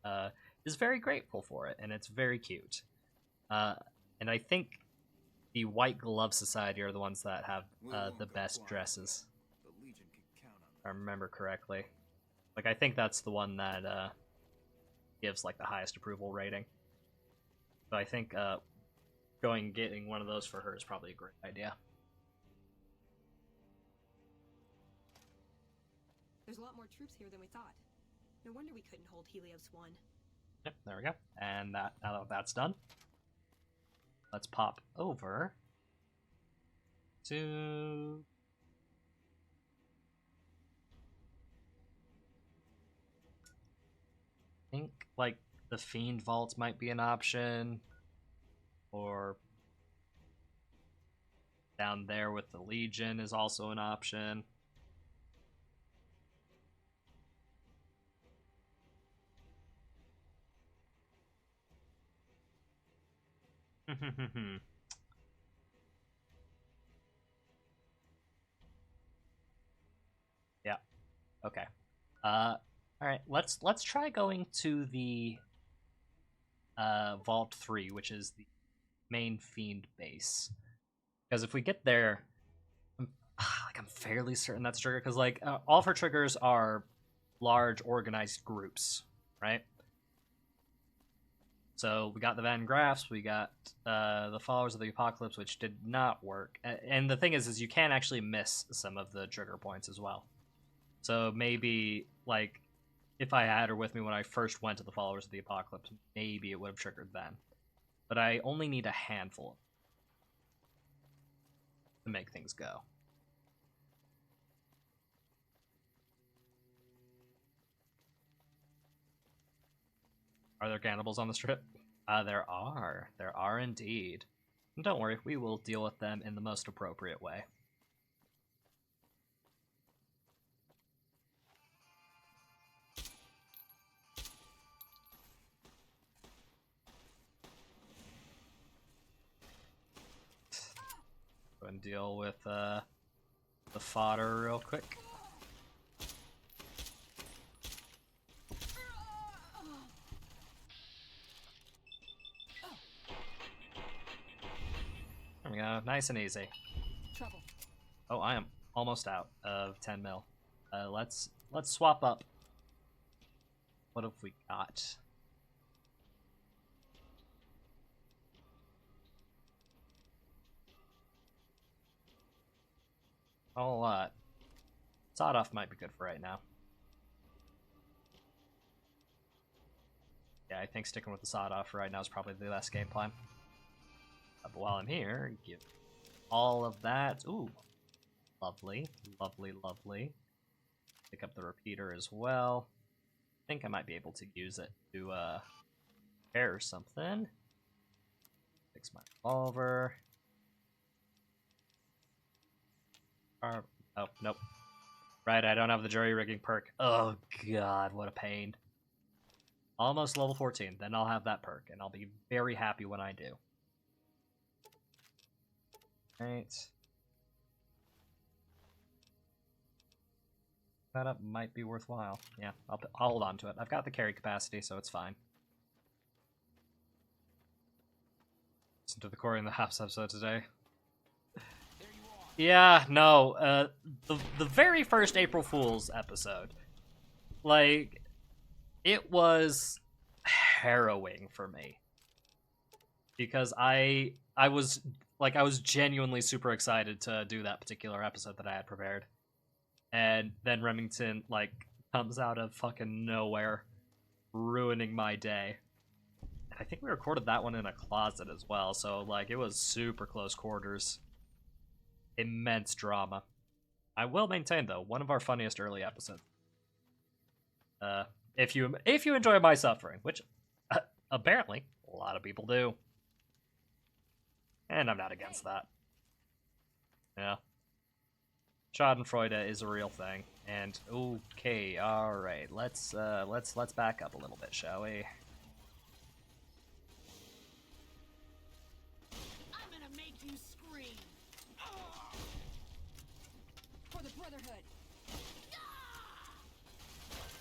is very grateful for it, and it's very cute. And I think the White Glove Society are the ones that have the best dresses. The Legion can count on If I remember correctly. Like, I think that's the one that gives like the highest approval rating. So I think getting one of those for her is probably a great idea. There's a lot more troops here than we thought. No wonder we couldn't hold Helios 1. Yep, there we go. And now that that's done, let's pop over to... I think, like, the Fiend Vaults might be an option. Or down there with the Legion is also an option. Yeah. Okay. All right. Let's try going to the Vault 3, which is the main Fiend base. Because if we get there, I'm fairly certain that's a trigger. Because like all of her triggers are large organized groups, right? So we got the Van Graffs, we got the Followers of the Apocalypse, which did not work. And the thing is you can actually miss some of the trigger points as well. So maybe, like, if I had her with me when I first went to the Followers of the Apocalypse, maybe it would have triggered then. But I only need a handful to make things go. Are there cannibals on the strip? There are. There are indeed. And don't worry, we will deal with them in the most appropriate way. Go and deal with the fodder real quick. There we go, nice and easy. Trouble. Oh, I am almost out of 10 mil. Let's swap up. What have we got? A lot. Sawed off might be good for right now. Yeah, I think sticking with the sawed off for right now is probably the best game plan. But while I'm here, give all of that. Ooh, lovely, lovely, lovely. Pick up the repeater as well. I think I might be able to use it to repair something. Fix my revolver. Oh, nope. Right, I don't have the jury rigging perk. Oh god, what a pain. Almost level 14, then I'll have that perk, and I'll be very happy when I do. Right. That up might be worthwhile. Yeah, I'll hold on to it. I've got the carry capacity, so it's fine. Listen to the Corey in the House episode today. Yeah, no, the very first April Fool's episode, like, it was harrowing for me. Because I was genuinely super excited to do that particular episode that I had prepared. And then Remington, like, comes out of fucking nowhere, ruining my day. And I think we recorded that one in a closet as well, so, like, it was super close quarters. Immense drama. I will maintain, though, one of our funniest early episodes. If you enjoy my suffering, which apparently a lot of people do. And I'm not against that. Yeah. Schadenfreude is a real thing. And okay, alright, let's back up a little bit, shall we? I'm gonna make you scream. For the Brotherhood.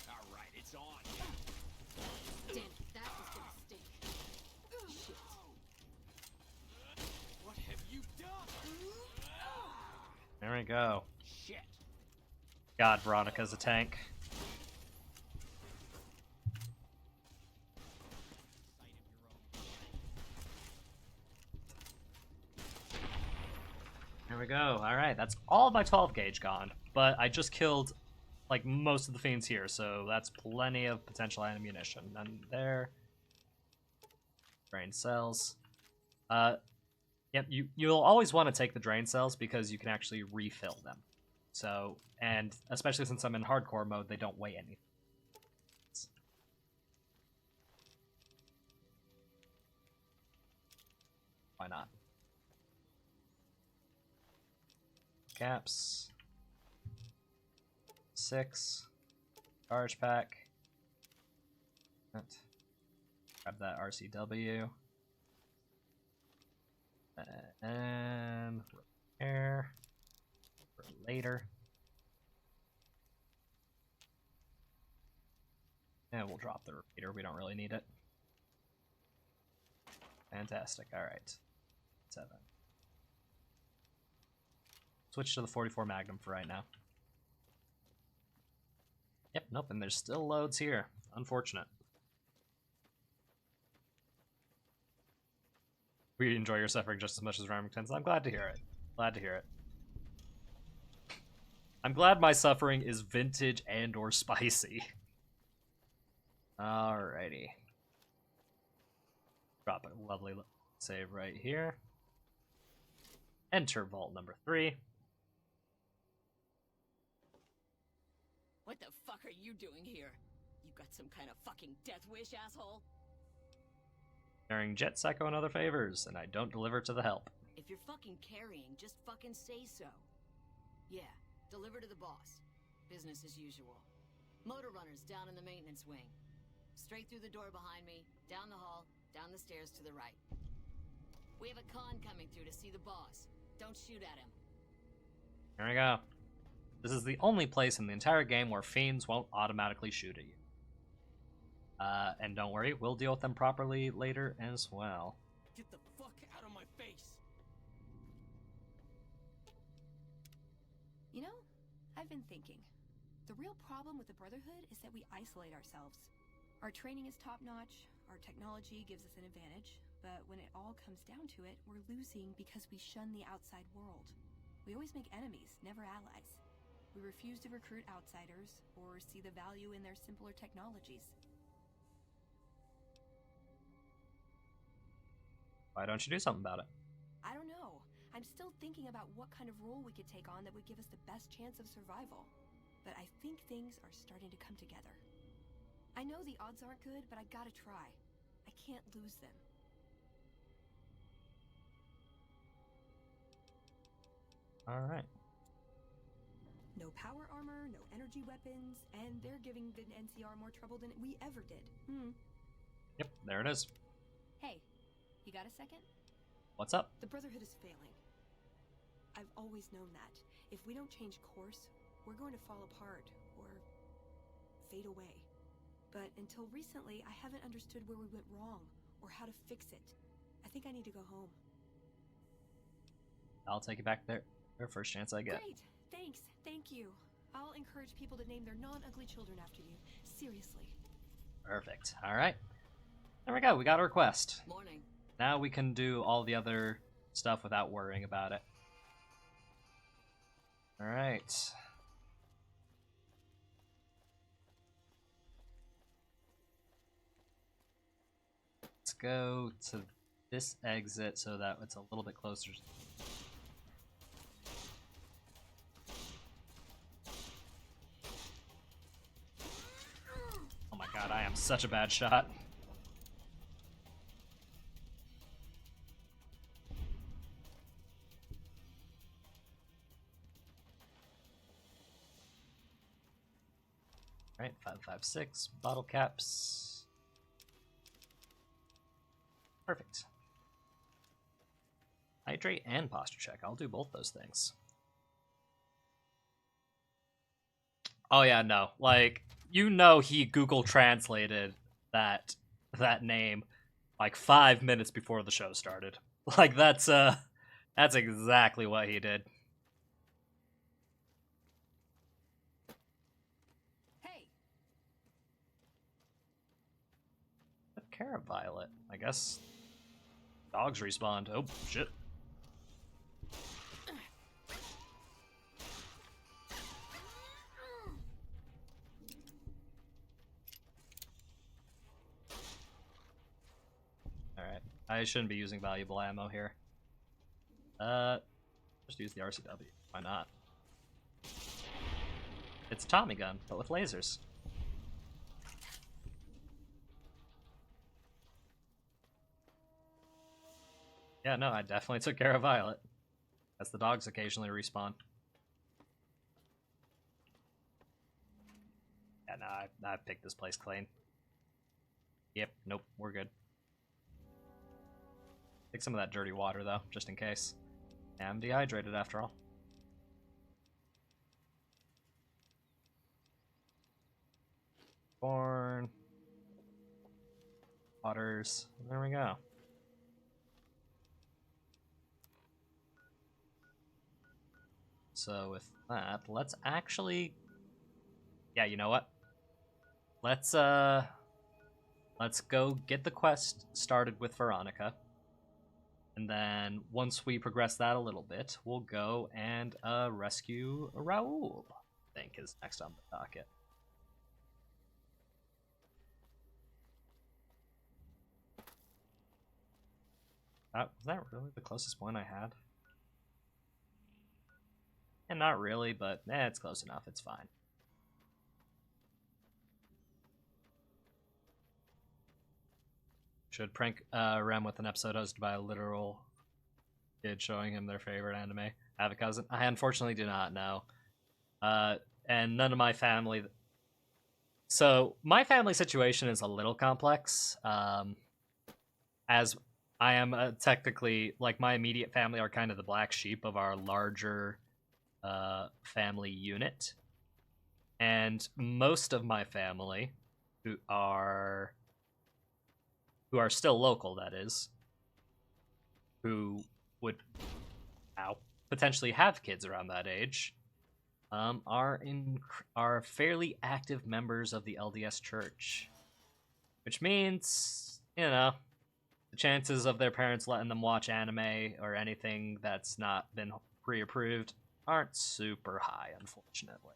Alright, it's on. Damn it, that was gonna stink. Shit. What have you done? There we go. Shit. God, Veronica's a tank. There we go. Alright, that's all of my 12 gauge gone. But I just killed, like, most of the fiends here, so that's plenty of potential ammunition. None there. Drain cells. Yep, you'll always want to take the drain cells because you can actually refill them. So, and especially since I'm in hardcore mode, they don't weigh anything. Why not? Caps. 6. Charge pack. Grab that RCW. And repair for later. And we'll drop the repeater. We don't really need it. Fantastic. All right. 7. Switch to the 44 Magnum for right now. Yep, nope, and there's still loads here. Unfortunate. We enjoy your suffering just as much as Remington's. I'm glad to hear it. Glad to hear it. I'm glad my suffering is vintage and or spicy. Alrighty. Drop a lovely save right here. Enter vault number 3. What the fuck are you doing here? You got some kind of fucking death wish, asshole? Carrying Jet Psycho and other favors, and I don't deliver to the help. If you're fucking carrying, just fucking say so. Yeah, deliver to the boss. Business as usual. Motor runners down in the maintenance wing. Straight through the door behind me, down the hall, down the stairs to the right. We have a con coming through to see the boss. Don't shoot at him. Here we go. This is the only place in the entire game where fiends won't automatically shoot at you. And don't worry, we'll deal with them properly later as well. Get the fuck out of my face. You know, I've been thinking. The real problem with the Brotherhood is that we isolate ourselves. Our training is top-notch, our technology gives us an advantage, but when it all comes down to it, we're losing because we shun the outside world. We always make enemies, never allies. We refuse to recruit outsiders, or see the value in their simpler technologies. Why don't you do something about it? I don't know. I'm still thinking about what kind of role we could take on that would give us the best chance of survival. But I think things are starting to come together. I know the odds aren't good, but I gotta try. I can't lose them. Alright. No power armor, no energy weapons, and they're giving the NCR more trouble than we ever did. Yep, there it is. Hey, you got a second? What's up? The Brotherhood is failing. I've always known that. If we don't change course, we're going to fall apart, or fade away. But until recently, I haven't understood where we went wrong, or how to fix it. I think I need to go home. I'll take you back there. First chance I get. Great! Thanks. Thank you. I'll encourage people to name their non-ugly children after you. Seriously. Perfect. Alright. There we go. We got a request. Morning. Now we can do all the other stuff without worrying about it. Alright. Let's go to this exit so that it's a little bit closer. Oh my god, I am such a bad shot. Alright, 556, bottle caps. Perfect. Hydrate and posture check. I'll do both those things. Oh yeah, no. Like, you know he Google translated that name like 5 minutes before the show started. Like that's exactly what he did. Hey! Cara Violet. I guess dogs respawned. Oh shit. Alright. I shouldn't be using valuable ammo here. Just use the RCW. Why not? It's a Tommy gun, but with lasers. Yeah, no, I definitely took care of Violet. As the dogs occasionally respawn. Yeah, no, I picked this place clean. Yep, nope, we're good. Take some of that dirty water, though, just in case. Yeah, I'm dehydrated, after all. Corn. Waters. There we go. So with that, let's actually... Yeah, you know what? Let's go get the quest started with Veronica. And then once we progress that a little bit, we'll go and rescue Raoul, I think is next on the docket. Was that really the closest point I had? And not really, but it's close enough. It's fine. Should prank Rem with an episode hosted by a literal kid showing him their favorite anime. I have a cousin. I unfortunately do not know. And none of my family... So, my family situation is a little complex. As I am technically... Like, my immediate family are kind of the black sheep of our larger... family unit, and most of my family who are still local, that is, who would potentially have kids around that age, are fairly active members of the LDS Church, which means, you know, the chances of their parents letting them watch anime or anything that's not been pre-approved aren't super high, unfortunately.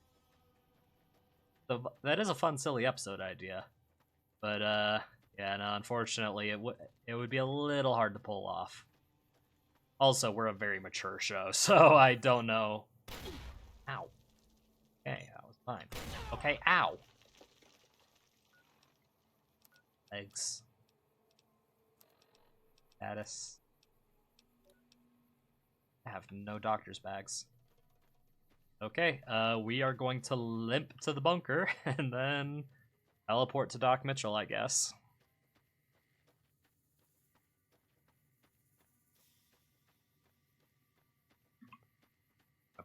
So that is a fun, silly episode idea, but yeah, no, unfortunately, it would be a little hard to pull off. Also, we're a very mature show, so I don't know. Ow. Okay, that was fine. Okay, ow. Legs. Status. I have no doctor's bags. Okay, we are going to limp to the bunker and then teleport to Doc Mitchell, I guess.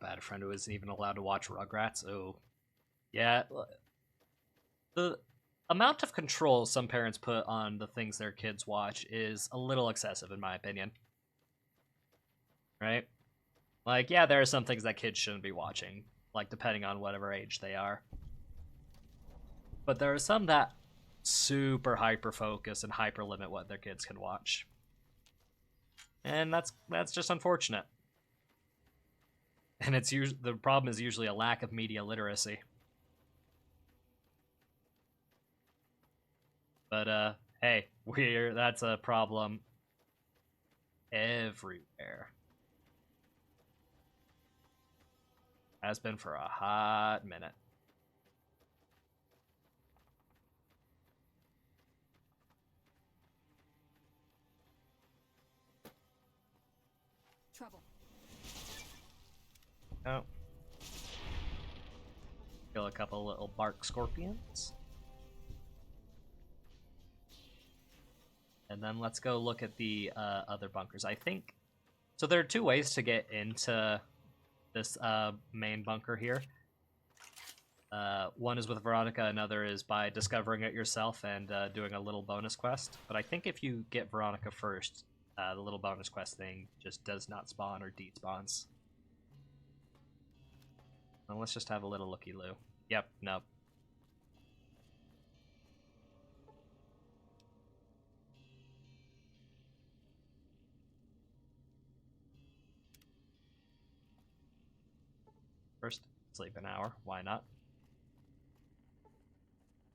I had a friend who isn't even allowed to watch Rugrats. Oh, yeah. The amount of control some parents put on the things their kids watch is a little excessive, in my opinion. Right? Like, yeah, there are some things that kids shouldn't be watching, like, depending on whatever age they are. But there are some that super hyper-focus and hyper-limit what their kids can watch. And that's just unfortunate. And the problem is usually a lack of media literacy. But, hey, that's a problem everywhere. Has been for a hot minute. Trouble. Oh. Kill a couple little bark scorpions. And then let's go look at the other bunkers. I think... So there are two ways to get into this main bunker here. One is with Veronica, another is by discovering it yourself and doing a little bonus quest. But I think if you get Veronica first, the little bonus quest thing just does not spawn or despawns. Well, let's just have a little looky-loo. Yep, nope. First, sleep an hour. Why not?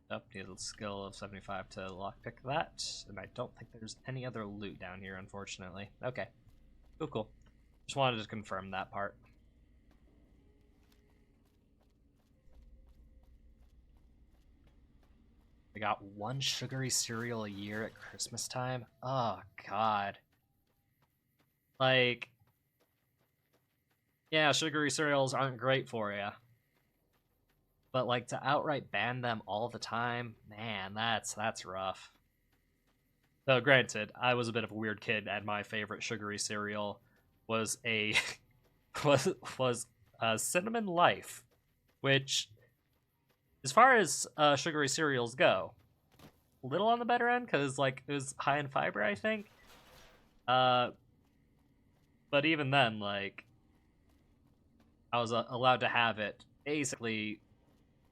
Oh, need a skill of 75 to lockpick that. And I don't think there's any other loot down here, unfortunately. Okay. Cool, cool. Just wanted to confirm that part. I got one sugary cereal a year at Christmas time. Oh, God. Like... Yeah, sugary cereals aren't great for you. But, like, to outright ban them all the time, man, that's rough. Though, granted, I was a bit of a weird kid, and my favorite sugary cereal was a... was Cinnamon Life, which, as far as sugary cereals go, a little on the better end, because, like, it was high in fiber, I think. But even then, like... I was allowed to have it basically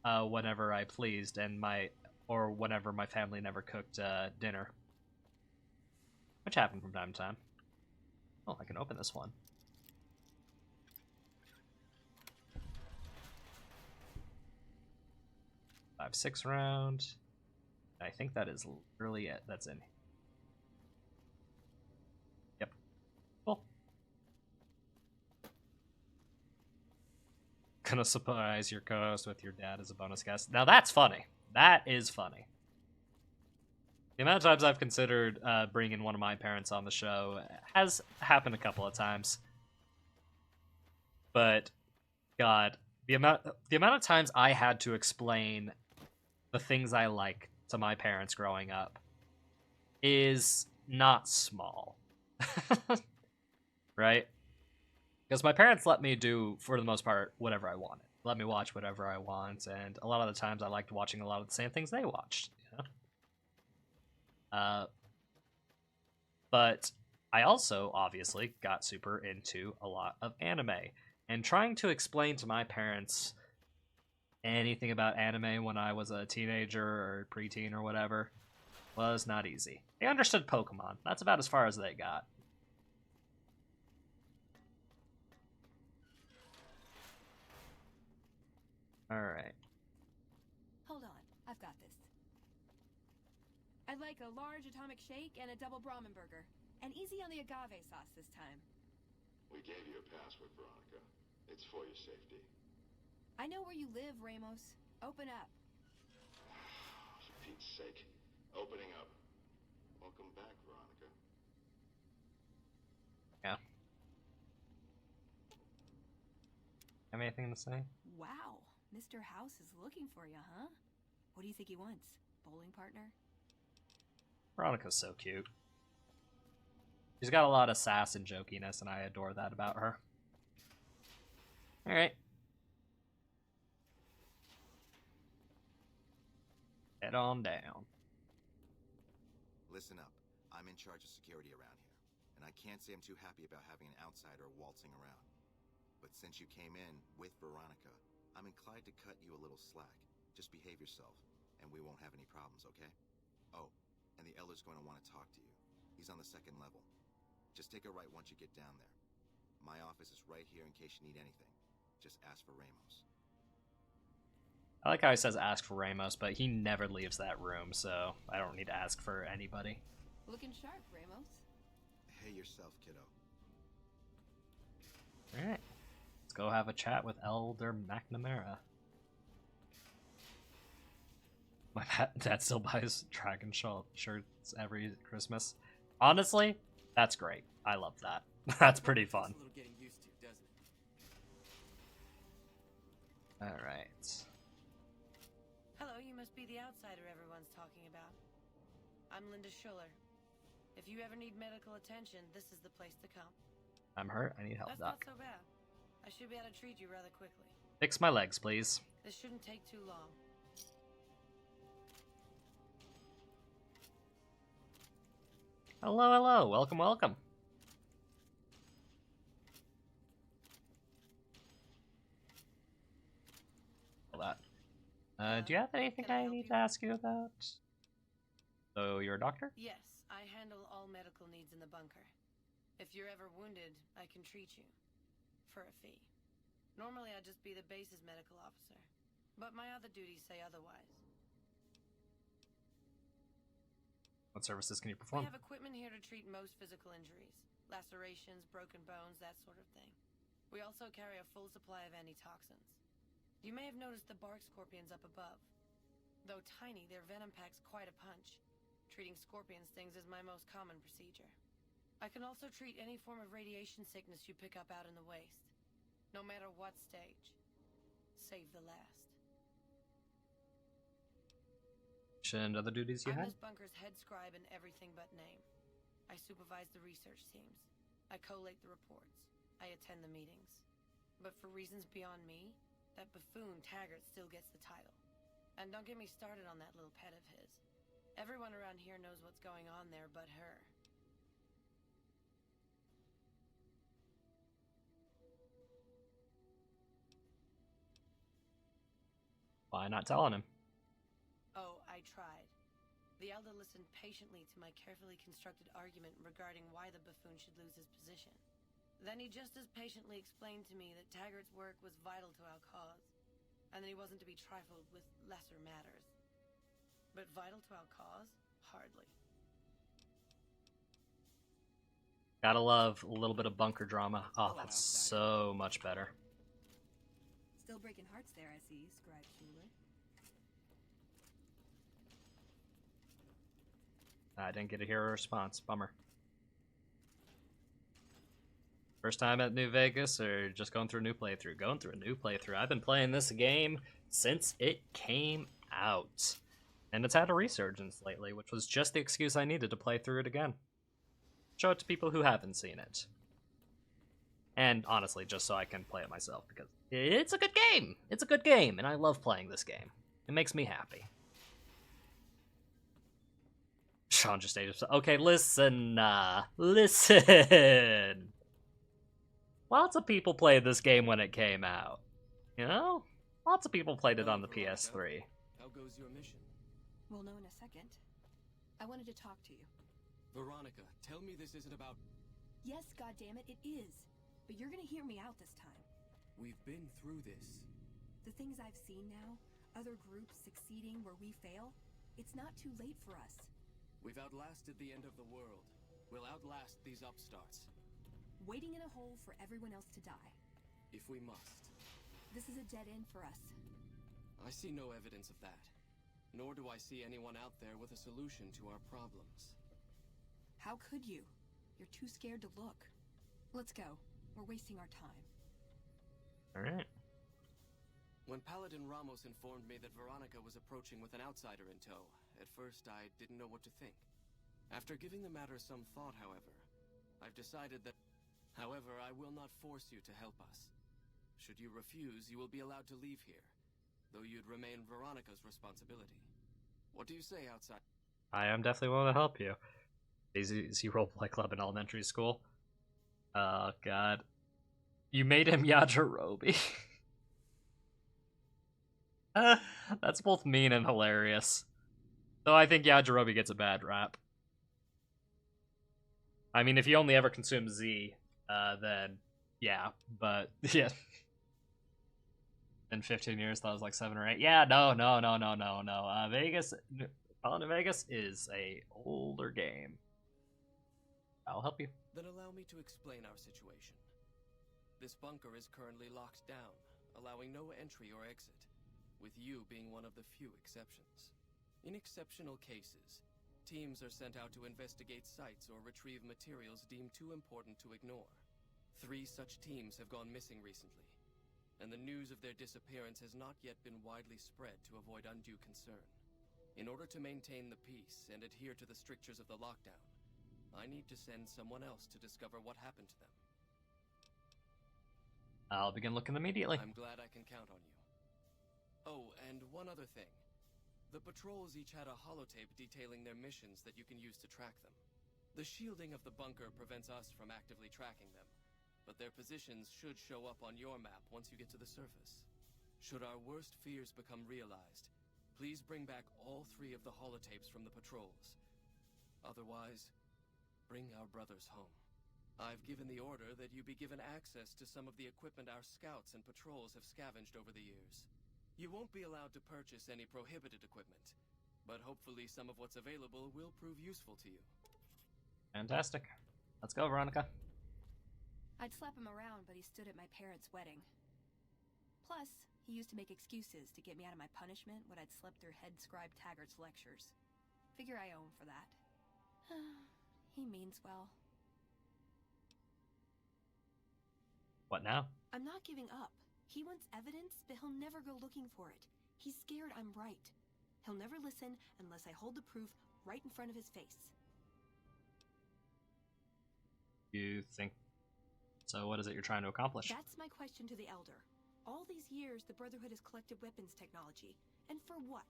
whenever I pleased, and or whenever my family never cooked dinner, which happened from time to time. Oh, I can open this one. .56 round. I think that is literally it. That's in. Yep. Cool. Gonna surprise your co-host with your dad as a bonus guest. Now that's funny. That is funny. The amount of times I've considered bringing one of my parents on the show has happened a couple of times. But, God, the amount of times I had to explain the things I like to my parents growing up is not small. Right? Because my parents let me do, for the most part, whatever I wanted. Let me watch whatever I want, and a lot of the times I liked watching a lot of the same things they watched. You know? But I also, obviously, got super into a lot of anime. And trying to explain to my parents anything about anime when I was a teenager or preteen or whatever was not easy. They understood Pokemon. That's about as far as they got. Alright. Hold on, I've got this. I'd like a large atomic shake and a double Brahmin burger. And easy on the agave sauce this time. We gave you a password, Veronica. It's for your safety. I know where you live, Ramos. Open up. For Pete's sake. Opening up. Welcome back, Veronica. Have anything to say? Wow, Mr. House is looking for you, huh? What do you think he wants? Bowling partner? Veronica's so cute. She's got a lot of sass and jokiness, and I adore that about her. Alright. Head on down. Listen up. I'm in charge of security around here, and I can't say I'm too happy about having an outsider waltzing around. But since you came in with Veronica, I'm inclined to cut you a little slack. Just behave yourself, and we won't have any problems, okay? Oh, and the Elder's going to want to talk to you. He's on the 2nd level. Just take a right once you get down there. My office is right here in case you need anything. Just ask for Ramos. I like how he says ask for Ramos, but he never leaves that room, so I don't need to ask for anybody. Looking sharp, Ramos. Hey yourself, kiddo. Alright. Let's go have a chat with Elder McNamara. My dad still buys Dragon shirts every Christmas. Honestly, that's great. I love that. That's pretty fun. It's a little getting used to, doesn't it? Alright. Hello, you must be the outsider everyone's talking about. I'm Linda Schuller. If you ever need medical attention, this is the place to come. I'm hurt. I need help, That's Doc. not so bad. I should be able to treat you rather quickly. Fix my legs, please. This shouldn't take too long. Hello, hello. Welcome, welcome. All that. Do you have anything I need to ask you about? So, you're a doctor? Yes, I handle all medical needs in the bunker. If you're ever wounded, I can treat you. For a fee. Normally, I'd just be the base's medical officer. But my other duties say otherwise. What services can you We perform? have equipment here to treat most physical injuries. Lacerations, broken bones, that sort of thing. We also carry a full supply of antitoxins. You may have noticed the bark scorpions up above. Though tiny, their venom packs quite a punch. Treating scorpion stings is my most common procedure. I can also treat any form of radiation sickness you pick up out in the waste. No matter what stage. Save the last. And other duties you I'm had? this bunker's head scribe in everything but name. I supervise the research teams. I collate the reports. I attend the meetings. But for reasons beyond me, that buffoon Taggart still gets the title. And don't get me started on that little pet of his. Everyone around here knows what's going on there but her. Why not telling him? Oh, I tried. The Elder listened patiently to my carefully constructed argument regarding why the buffoon should lose his position. Then he just as patiently explained to me that Taggart's work was vital to our cause, and that he wasn't to be trifled with lesser matters. But vital to our cause? Hardly. Gotta love a little bit of bunker drama. Oh, that's so much better. Still breaking hearts there, I see, Scribe Schuler. I didn't get to hear a response. Bummer. First time at New Vegas, or just going through a new playthrough? Going through a new playthrough. I've been playing this game since it came out. And it's had a resurgence lately, which was just the excuse I needed to play through it again. Show it to people who haven't seen it. And honestly, just so I can play it myself, because it's a good game! It's a good game, and I love playing this game. It makes me happy. Sean just ate himself. Okay, listen, listen! Lots of people played this game when it came out. You know? Lots of people played it on the PS3. How goes your mission? We'll know in a second. I wanted to talk to you. Veronica, tell me this isn't about... Yes, goddammit, it is. But you're gonna hear me out this time. We've been through this. The things I've seen now, other groups succeeding where we fail, it's not too late for us. We've outlasted the end of the world. We'll outlast these upstarts. Waiting in a hole for everyone else to die. If we must. This is a dead end for us. I see no evidence of that. Nor do I see anyone out there with a solution to our problems. How could you? You're too scared to look. Let's go. We're wasting our time. Alright. When Paladin Ramos informed me that Veronica was approaching with an outsider in tow, at first I didn't know what to think. After giving the matter some thought, however, I've decided that... However, I will not force you to help us. Should you refuse, you will be allowed to leave here, though you'd remain Veronica's responsibility. What do you say, outside? I am definitely willing to help you. Easy roleplay club in elementary school. Oh, God. You made him Yajirobe. That's both mean and hilarious. Though I think Yajirobe gets a bad rap. I mean, if you only ever consume Z, then yeah, but yeah. In 15 years, that was like 7 or 8. Yeah, no. Vegas, Fallout New Vegas is a older game. I'll help you. Then allow me to explain our situation. This bunker is currently locked down, allowing no entry or exit, with you being one of the few exceptions. In exceptional cases, teams are sent out to investigate sites or retrieve materials deemed too important to ignore. 3 such teams have gone missing recently, and the news of their disappearance has not yet been widely spread to avoid undue concern. In order to maintain the peace and adhere to the strictures of the lockdown, I need to send someone else to discover what happened to them. I'll begin looking immediately. I'm glad I can count on you. Oh, and one other thing. The patrols each had a holotape detailing their missions that you can use to track them. The shielding of the bunker prevents us from actively tracking them, but their positions should show up on your map once you get to the surface. Should our worst fears become realized, please bring back all 3 of the holotapes from the patrols. Otherwise, bring our brothers home. I've given the order that you be given access to some of the equipment our scouts and patrols have scavenged over the years. You won't be allowed to purchase any prohibited equipment, but hopefully some of what's available will prove useful to you. Fantastic. Let's go, Veronica. I'd slap him around, but he stood at my parents' wedding. Plus, he used to make excuses to get me out of my punishment when I'd slept through Head Scribe Taggart's lectures. Figure I owe him for that. He means well. What now? I'm not giving up. He wants evidence, but he'll never go looking for it. He's scared I'm right. He'll never listen unless I hold the proof right in front of his face. You think... So what is it you're trying to accomplish? That's my question to the Elder. All these years, the Brotherhood has collected weapons technology. And for what?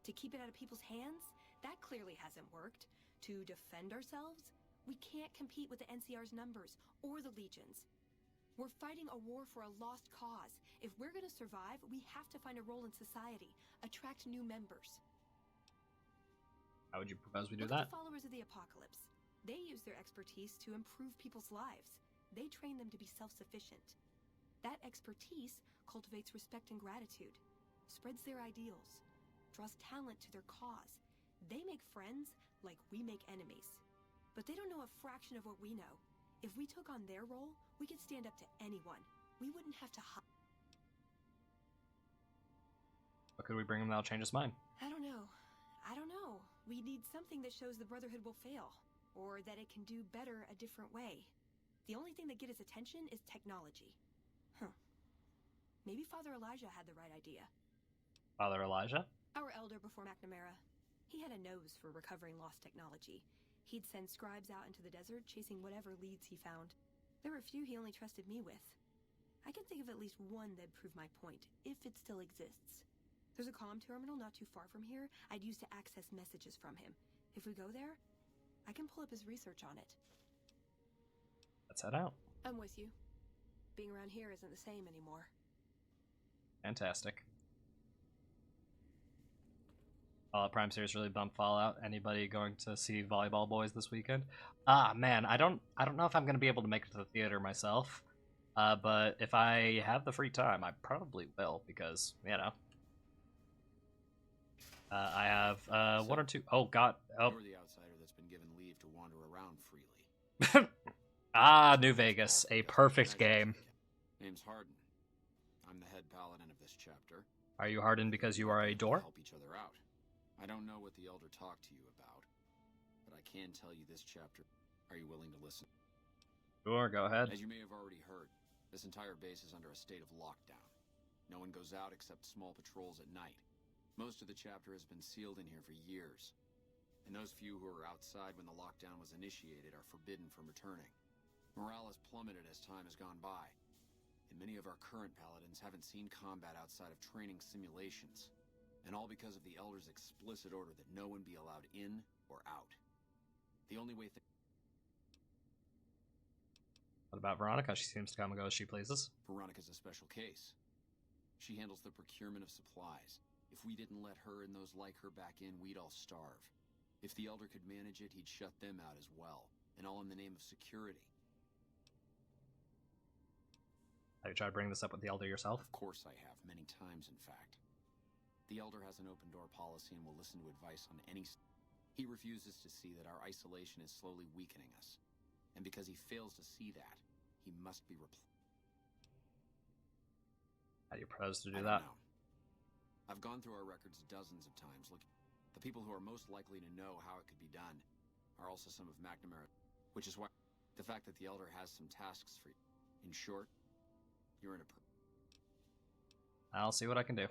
To keep it out of people's hands? That clearly hasn't worked. To defend ourselves? We can't compete with the NCR's numbers, or the Legions. We're fighting a war for a lost cause. If we're gonna survive, we have to find a role in society, attract new members. How would you propose we do Look that? at the followers of the Apocalypse. They use their expertise to improve people's lives. They train them to be self-sufficient. That expertise cultivates respect and gratitude, spreads their ideals, draws talent to their cause. They make friends like we make enemies. But they don't know a fraction of what we know. If we took on their role, we could stand up to anyone. We wouldn't have to hide. What could we bring him that'll change his mind? I don't know. We need something that shows the Brotherhood will fail, or that it can do better a different way. The only thing that gets his attention is technology. Maybe Father Elijah had the right idea. Father Elijah? Our elder before McNamara. He had a nose for recovering lost technology. He'd send scribes out into the desert chasing whatever leads he found. There were a few he only trusted me with. I can think of at least one that'd prove my point, if it still exists. There's a comm terminal not too far from here I'd use to access messages from him. If we go there, I can pull up his research on it. Let's head out. I'm with you. Being around here isn't the same anymore. Fantastic. Fallout Prime series really bumped Fallout. Anybody going to see Volleyball Boys this weekend? Ah, man, I don't know if I'm going to be able to make it to the theater myself. But if I have the free time, I probably will, because, you know. I have one or two. Oh, God. Oh. You're the outsider that's been given leave to wander around freely. New Vegas, a perfect game. Name's Harden. I'm the head paladin of this chapter. Are you Harden because you are a door? Help each other out. I don't know what the Elder talked to you about, but I can tell you this chapter. Are you willing to listen? Sure, go ahead. As you may have already heard, this entire base is under a state of lockdown. No one goes out except small patrols at night. Most of the chapter has been sealed in here for years. And those few who were outside when the lockdown was initiated are forbidden from returning. Morale has plummeted as time has gone by. And many of our current paladins haven't seen combat outside of training simulations. And all because of the Elder's explicit order that no one be allowed in or out. The only way What about Veronica? She seems to come and go as she pleases. Veronica's a special case. She handles the procurement of supplies. If we didn't let her and those like her back in, we'd all starve. If the Elder could manage it, he'd shut them out as well. And all in the name of security. Have you tried to bring this up with the Elder yourself? Of course I have, many times in fact. The Elder has an open door policy and will listen to advice on any... He refuses to see that our isolation is slowly weakening us. And because he fails to see that, he must be replaced. How do you propose to do I that? don't know. I've gone through our records dozens of times. Look, the people who are most likely to know how it could be done are also some of McNamara, which is why the fact that the Elder has some tasks for you. In short, you're in a... I'll see what I can do.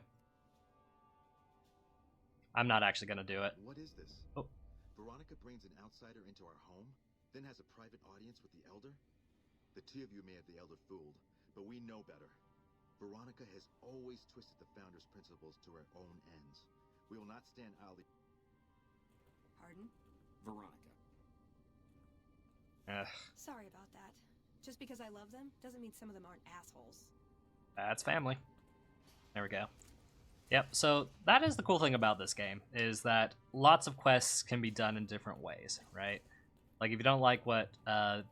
I'm not actually going to do it. What is this? Oh. Veronica brings an outsider into our home, then has a private audience with the Elder? The two of you may have the Elder fooled, but we know better. Veronica has always twisted the Founder's principles to her own ends. We will not stand idly. Pardon? Veronica. Sorry about that. Just because I love them doesn't mean some of them aren't assholes. That's family. There we go. Yep, so that is the cool thing about this game, is that lots of quests can be done in different ways, right? Like, if you don't like what the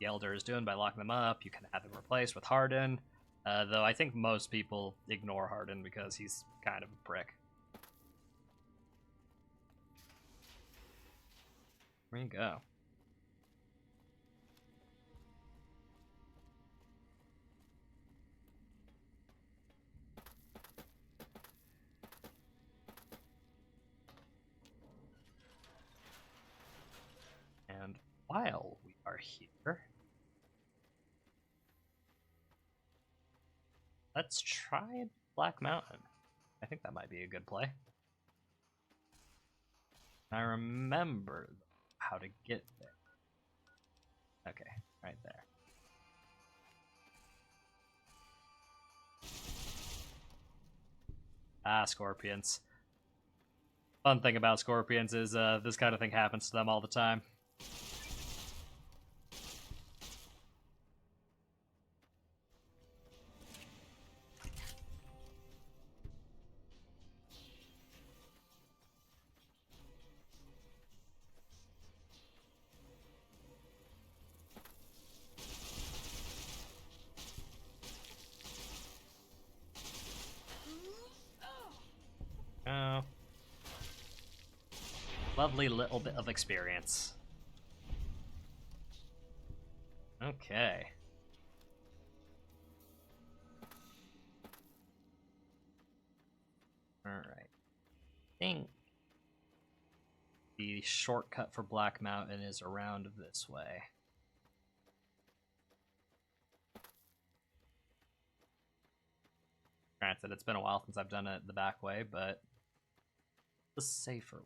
Elder is doing by locking them up, you can have him replaced with Hardin, though I think most people ignore Hardin because he's kind of a prick. There you go. And while we are here, let's try Black Mountain. I think that might be a good play. I remember how to get there. Okay, right there. Ah, scorpions. Fun thing about scorpions is this kind of thing happens to them all the time. Oh. Lovely little bit of experience. Okay. Alright. I think the shortcut for Black Mountain is around this way. Granted, it's been a while since I've done it the back way, but the safer way.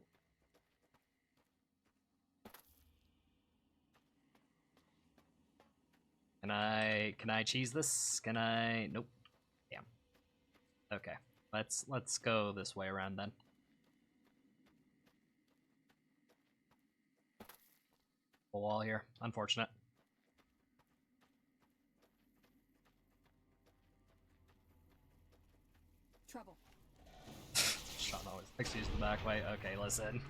Can I cheese this? Can I? Nope. Damn. Okay. Let's go this way around then. A wall here. Unfortunate. Trouble. Sean always likes to use the back way. Okay, listen.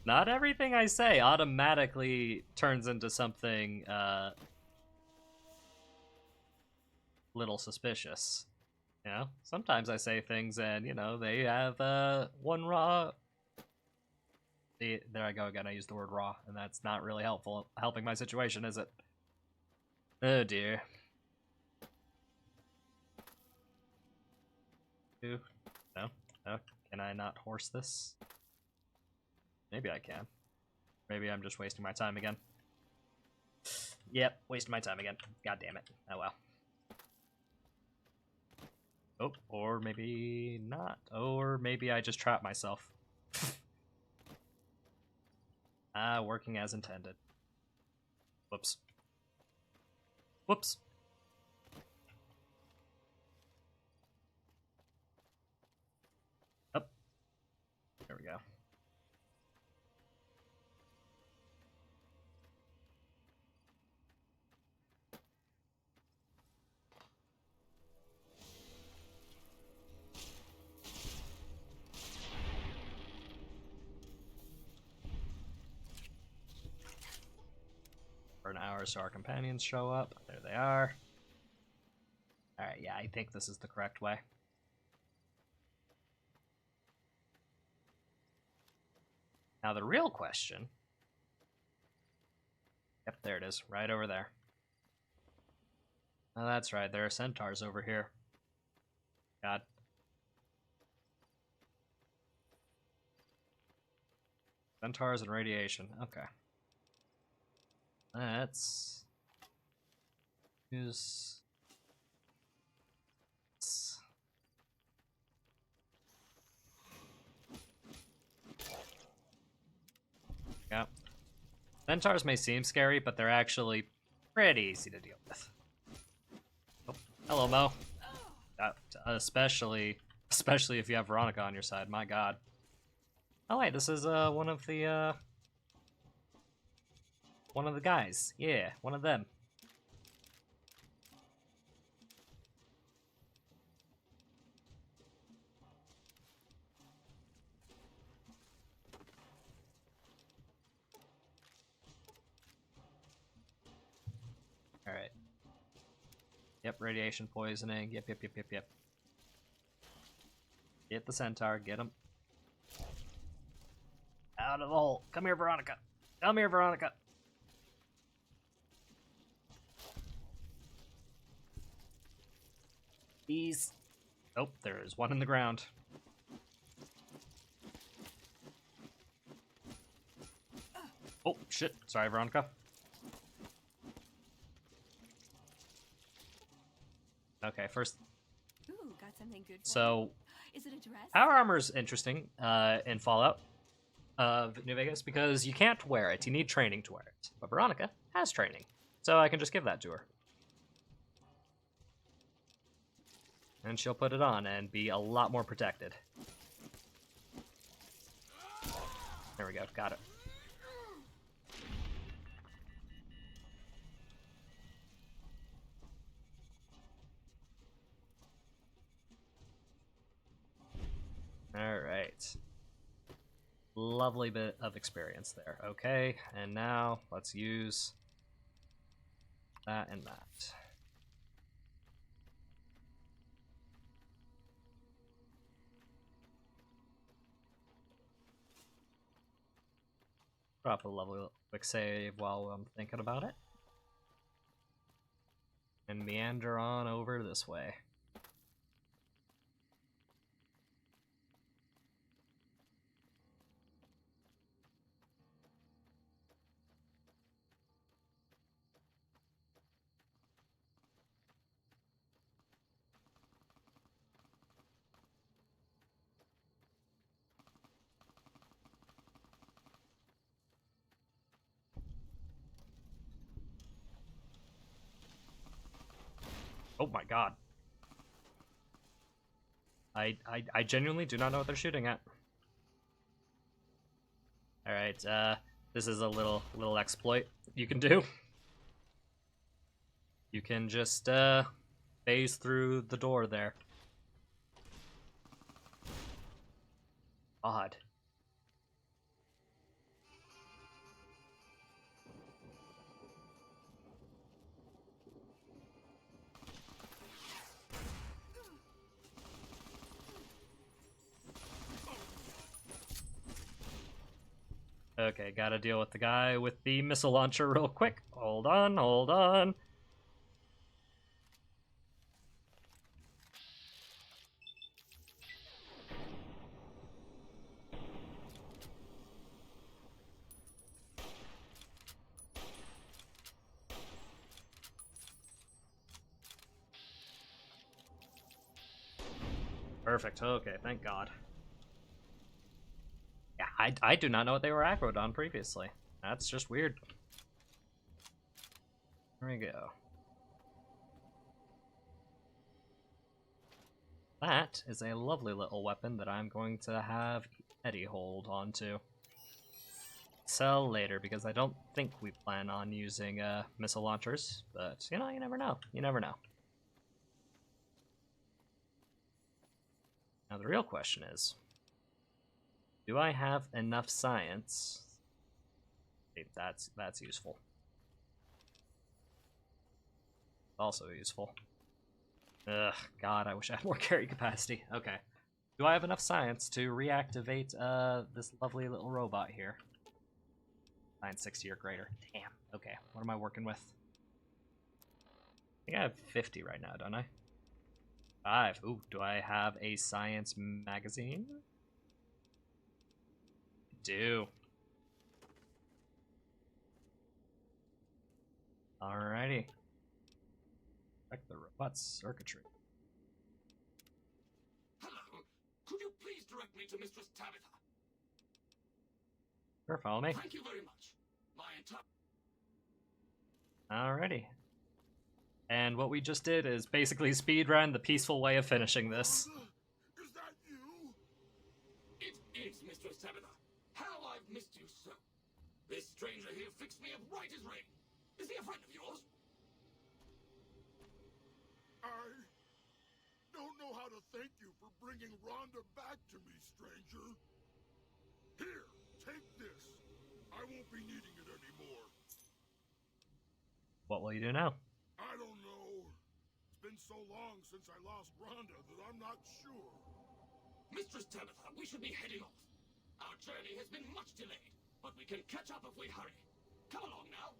Not everything I say automatically turns into something little suspicious. You know, sometimes I say things and, you know, they have one raw. See, there I go again. I used the word raw, and that's not really helping my situation, is it? Oh dear. Ooh, no, no. Can I not horse this? Maybe I can. Maybe I'm just wasting my time again. Yep, wasting my time again. God damn it. Oh well. Oh, or maybe not. Or maybe I just trapped myself. Working as intended. Whoops. Whoops. Up. There we go. For an hour so our companions show up. There they are. Alright, yeah, I think this is the correct way. Now the real question... Yep, there it is, right over there. Oh, that's right, there are centaurs over here. God. Centaurs and radiation, okay. Let's use... Yeah. Centaurs may seem scary, but they're actually pretty easy to deal with. Oh, hello, Mo. Especially if you have Veronica on your side, my god. Oh wait, this is one of the guys. Yeah, one of them. Alright. Yep, radiation poisoning. Yep. Get the centaur, get him. Out of the hole. Come here, Veronica. Come here, Veronica. Please. Oh, there's one in the ground. Oh, shit. Sorry, Veronica. Okay, first. Ooh, got something good for So, you. Is it a dress? power armor's interesting in Fallout New Vegas because you can't wear it. You need training to wear it. But Veronica has training, so I can just give that to her. And she'll put it on and be a lot more protected. There we go, got it. Alright. Lovely bit of experience there. Okay, and now let's use that and that. Drop a level quick save while I'm thinking about it. And meander on over this way. Oh my god. I genuinely do not know what they're shooting at. Alright, this is a little exploit you can do. You can just phase through the door there. Odd. Okay, gotta deal with the guy with the missile launcher real quick. Hold on, hold on. Perfect. Okay, thank God. Yeah, I do not know what they were aggroed on previously. That's just weird. There we go. That is a lovely little weapon that I'm going to have Eddie hold on to. Sell later, because I don't think we plan on using missile launchers, but you know, you never know. You never know. Now the real question is, do I have enough science? That's useful. Also useful. Ugh, God, I wish I had more carry capacity. Okay. Do I have enough science to reactivate this lovely little robot here? Science 60 or greater. Damn. Okay, what am I working with? I think I have 50 right now, don't I? 5. Ooh, do I have a science magazine? I do. Alrighty. Check the robot's circuitry. Hello. Could you please direct me to Mistress Tabitha? Sure, follow me. Thank you very much. My entire... Alrighty. And what we just did is basically speedrun the peaceful way of finishing this. Is that you? It is, Mistress Tabitha. How I've missed you so. This stranger here fixed me up right as rain. Is he a friend of yours? I don't know how to thank you for bringing Rhonda back to me, stranger. Here, take this. I won't be needing it anymore. What will you do now? I don't know. It's been so long since I lost Rhonda that I'm not sure. Mistress Tabitha, we should be heading off. Our journey has been much delayed, but we can catch up if we hurry. Come along now.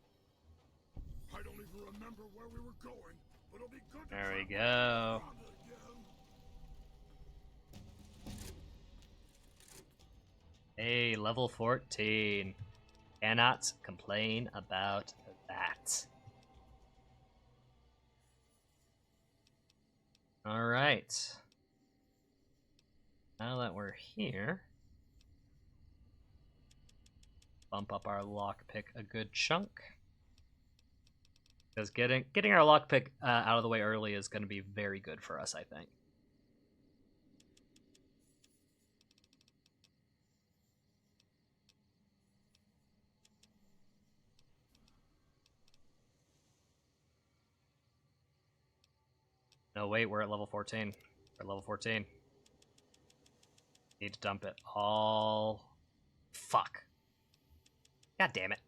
I don't even remember where we were going, but it'll be good to There we travel go. with Rhonda again. Hey, level 14. Cannot complain about that. Alright. Now that we're here, bump up our lockpick a good chunk. Because getting our lockpick out of the way early is going to be very good for us, I think. No, wait, we're at level 14. We're at level 14. Need to dump it all. Fuck. God damn it.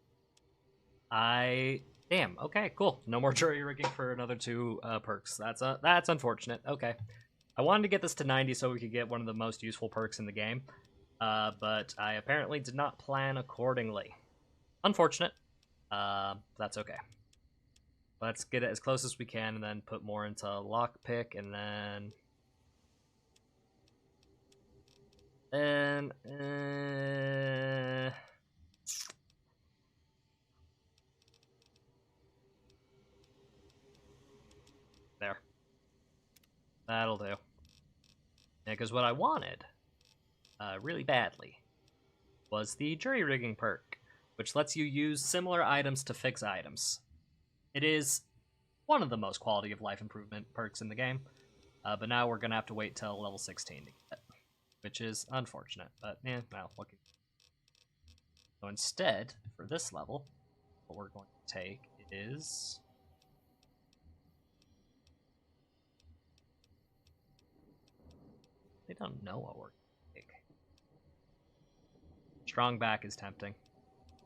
Damn, okay, cool. No more jury rigging for another 2 perks. That's unfortunate. Okay. I wanted to get this to 90 so we could get one of the most useful perks in the game. But I apparently did not plan accordingly. Unfortunate. That's okay. Let's get it as close as we can and then put more into lockpick and then... There. That'll do. Yeah, because what I wanted, really badly, was the jury rigging perk, which lets you use similar items to fix items. It is one of the most quality of life improvement perks in the game, but now we're going to have to wait till level 16 to get it, which is unfortunate, but well, what can... So instead, for this level, what we're going to take is... They don't know what we're going to take. Strong back is tempting.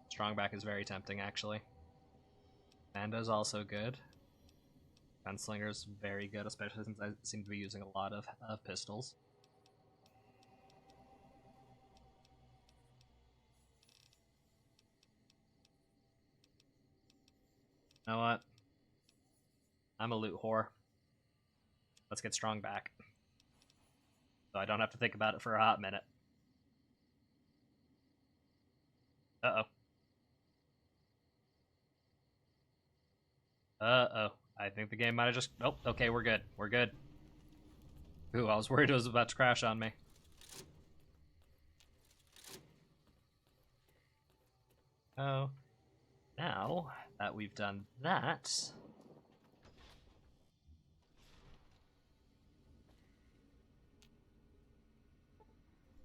Strong back is very tempting, actually. Mando's also good. Gunslinger's very good, especially since I seem to be using a lot of pistols. You know what? I'm a loot whore. Let's get strong back. So I don't have to think about it for a hot minute. Uh-oh. Uh-oh. I think the game might have just... Oh, okay, we're good. We're good. Ooh, I was worried it was about to crash on me. Oh, now that we've done that...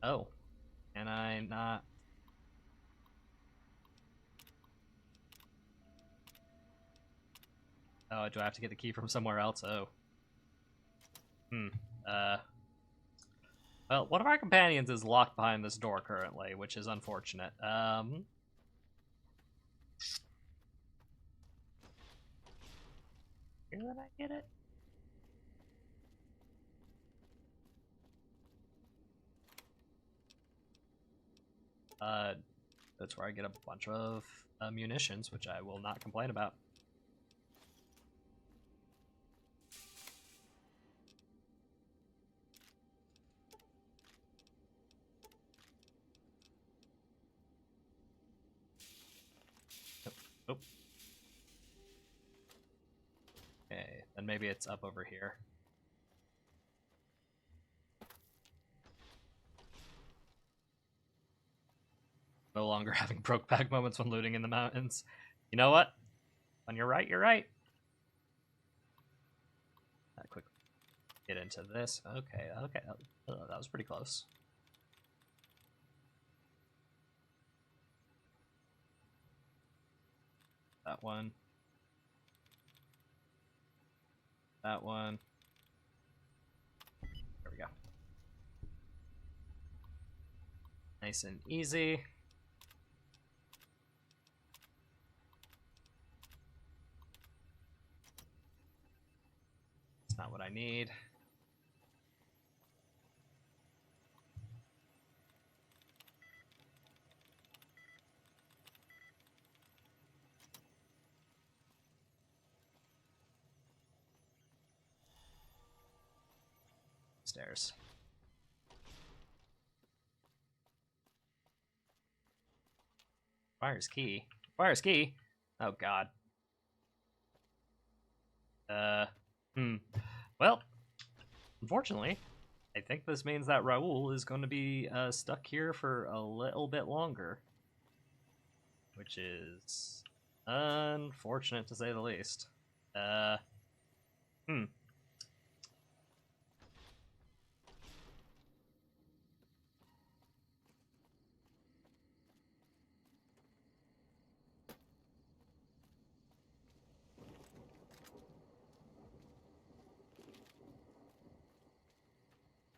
Oh, can I not... Oh, do I have to get the key from somewhere else? Oh. Well, one of our companions is locked behind this door currently, which is unfortunate. Here did I get it? That's where I get a bunch of munitions, which I will not complain about. Oh. Okay, then maybe it's up over here. No longer having Brokeback moments when looting in the mountains. You know what? When you're right, you're right. Quick get into this. Okay. That was pretty close. That one. That one. There we go. Nice and easy. It's not what I need. Stairs. Fire's key. Fire's key. Oh god. Well, unfortunately, I think this means that Raoul is going to be stuck here for a little bit longer, which is unfortunate to say the least.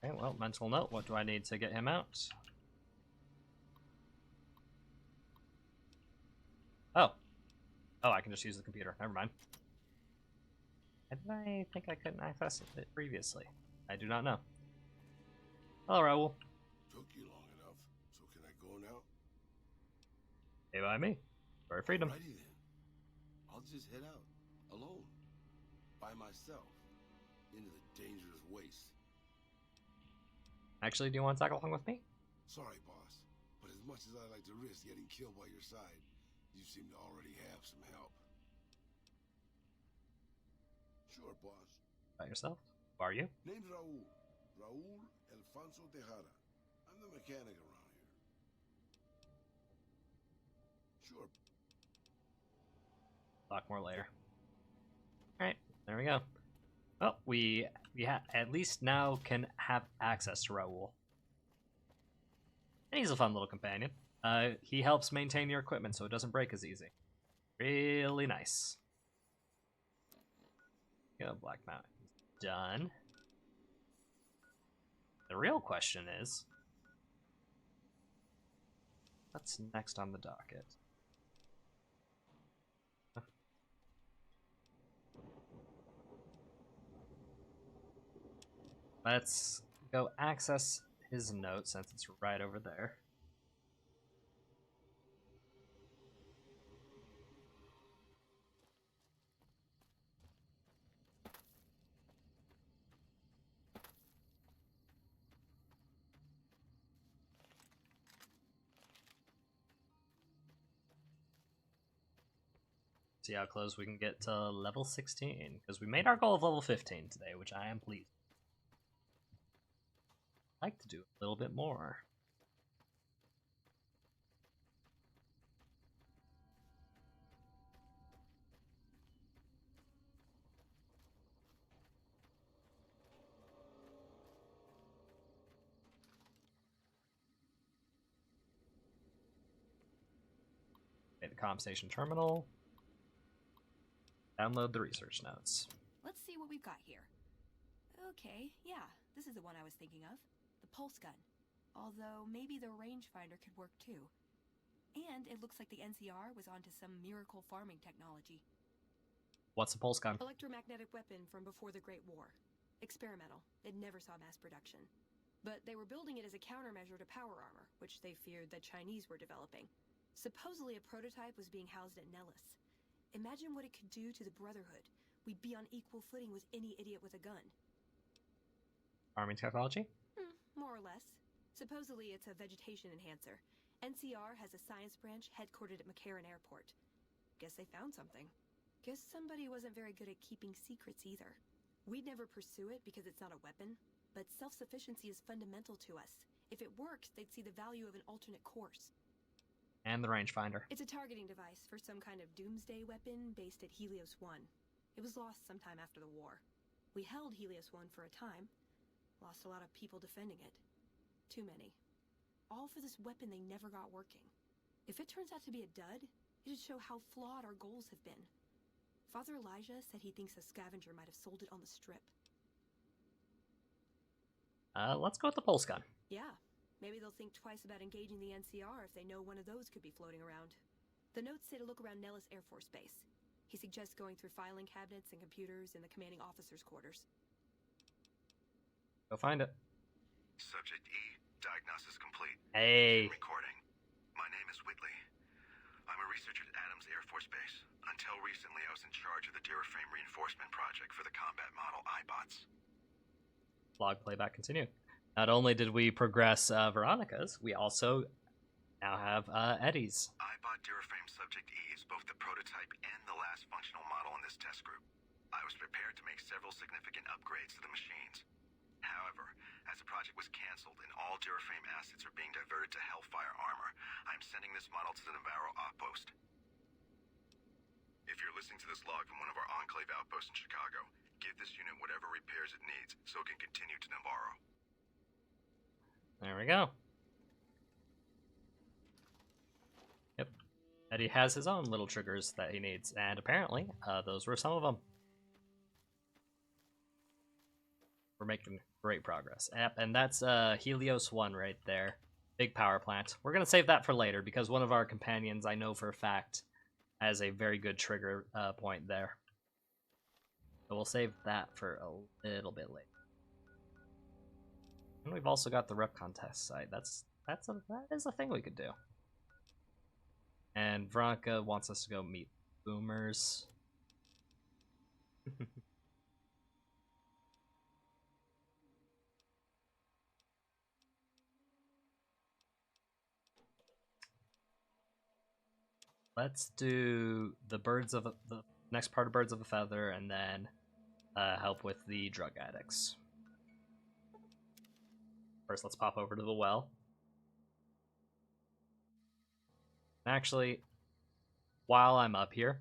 Okay, well, mental note. What do I need to get him out? Oh. Oh, I can just use the computer. Never mind. Why did I think I couldn't access it previously? I do not know. Hello, Raoul. Took you long enough, so can I go now? Hey by me. For freedom. Alrighty then. I'll just head out, alone, by myself, into the dangerous waste. Actually, do you want to tag along with me? Sorry, boss, but as much as I like to risk getting killed by your side, you seem to already have some help. Sure, boss. By yourself? Who are you? Name's Raul. Raul Alfonso Tejada. I'm the mechanic around here. Sure. Talk more later. Alright, there we go. Well, we at least now can have access to Raoul. And he's a fun little companion. He helps maintain your equipment so it doesn't break as easy. Really nice. Go, Black Mountain. Done. The real question is, what's next on the docket? Let's go access his note since it's right over there. See how close we can get to level 16, because we made our goal of level 15 today, which I am pleased. like to do a little bit more. Okay, the comm station terminal. Download the research notes. Let's see what we've got here. Okay, yeah, this is the one I was thinking of. The pulse gun. Although, maybe the rangefinder could work too. And it looks like the NCR was onto some miracle farming technology. What's a pulse gun? Electromagnetic weapon from before the Great War. Experimental. It never saw mass production. But they were building it as a countermeasure to power armor, which they feared the Chinese were developing. Supposedly a prototype was being housed at Nellis. Imagine what it could do to the Brotherhood. We'd be on equal footing with any idiot with a gun. Farming technology? More or less. Supposedly it's a vegetation enhancer. NCR has a science branch headquartered at McCarran Airport. Guess they found something. Guess somebody wasn't very good at keeping secrets either. We'd never pursue it because it's not a weapon, but self-sufficiency is fundamental to us. If it works, they'd see the value of an alternate course. And the rangefinder. It's a targeting device for some kind of doomsday weapon based at Helios 1. It was lost sometime after the war. We held Helios 1 for a time. Lost a lot of people defending it. Too many. All for this weapon they never got working. If it turns out to be a dud, it'd show how flawed our goals have been. Father Elijah said he thinks a scavenger might have sold it on the strip. Let's go with the pulse gun. Yeah. Maybe they'll think twice about engaging the NCR if they know one of those could be floating around. The notes say to look around Nellis Air Force Base. He suggests going through filing cabinets and computers in the commanding officer's quarters. Go find it. Subject E, diagnosis complete. Hey. Recording. My name is Whitley. I'm a researcher at Adams Air Force Base. Until recently, I was in charge of the Duraframe reinforcement project for the combat model iBots. Log playback continue. Not only did we progress Veronica's, we also now have Eddie's. iBot Duraframe Subject E is both the prototype and the last functional model in this test group. I was prepared to make several significant upgrades to the machines. However, as the project was canceled and all Duraframe assets are being diverted to Hellfire armor, I'm sending this model to the Navarro outpost. If you're listening to this log from one of our Enclave outposts in Chicago, give this unit whatever repairs it needs so it can continue to Navarro. There we go. Yep. Eddie has his own little triggers that he needs, and apparently, those were some of them. We're making great progress. Yep, and that's Helios 1 right there. Big power plant. We're going to save that for later, because one of our companions, I know for a fact, has a very good trigger point there. So we'll save that for a little bit later. And we've also got the rep contest site. That is a thing we could do. And Veronica wants us to go meet boomers. Let's do the next part of Birds of a Feather, and then help with the drug addicts. First, let's pop over to the well. Actually, while I'm up here,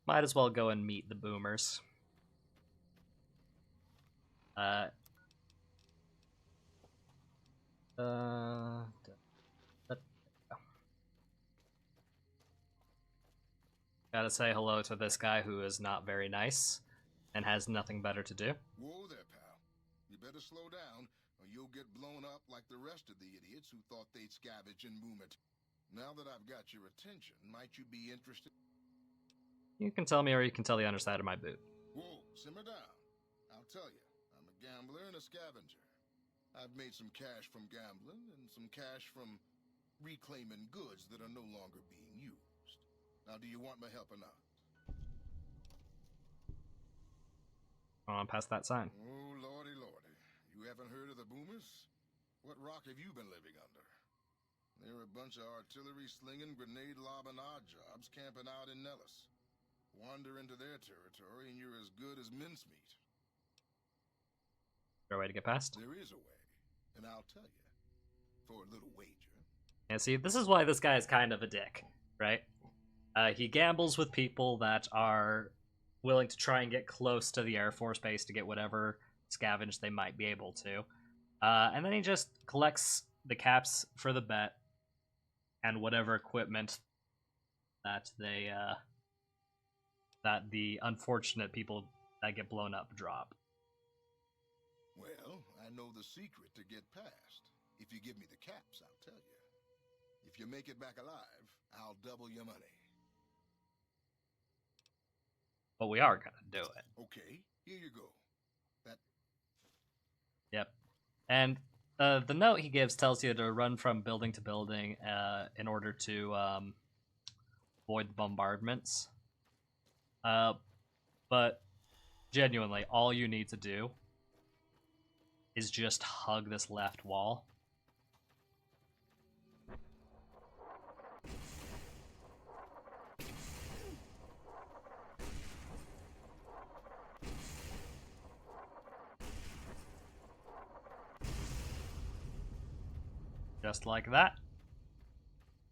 might as well go and meet the boomers. Gotta say hello to this guy who is not very nice and has nothing better to do. Whoa there, pal. You better slow down, or you'll get blown up like the rest of the idiots who thought they'd scavenge and boom it. Now that I've got your attention, might you be interested? You can tell me, or you can tell the underside of my boot. Whoa, simmer down. I'll tell you, I'm a gambler and a scavenger. I've made some cash from gambling and some cash from reclaiming goods that are no longer being used. Now, do you want my help or not? On past that sign. Oh, lordy, lordy. You haven't heard of the boomers? What rock have you been living under? They're a bunch of artillery-slinging, grenade-lobbing odd jobs camping out in Nellis. Wander into their territory and you're as good as mincemeat. Is there a way to get past? There is a way. and I'll tell you. For a little wager. Yeah, see, this is why this guy is kind of a dick, right? He gambles with people that are willing to try and get close to the Air Force Base to get whatever scavenge they might be able to. And then he just collects the caps for the bet and whatever equipment that they, that the unfortunate people that get blown up drop. Well, I know the secret to get past. If you give me the caps, I'll tell you. If you make it back alive, I'll double your money. But we are gonna do it. Okay, here you go. That... Yep. And the note he gives tells you to run from building to building in order to avoid the bombardments. But genuinely, all you need to do is just hug this left wall. Just like that.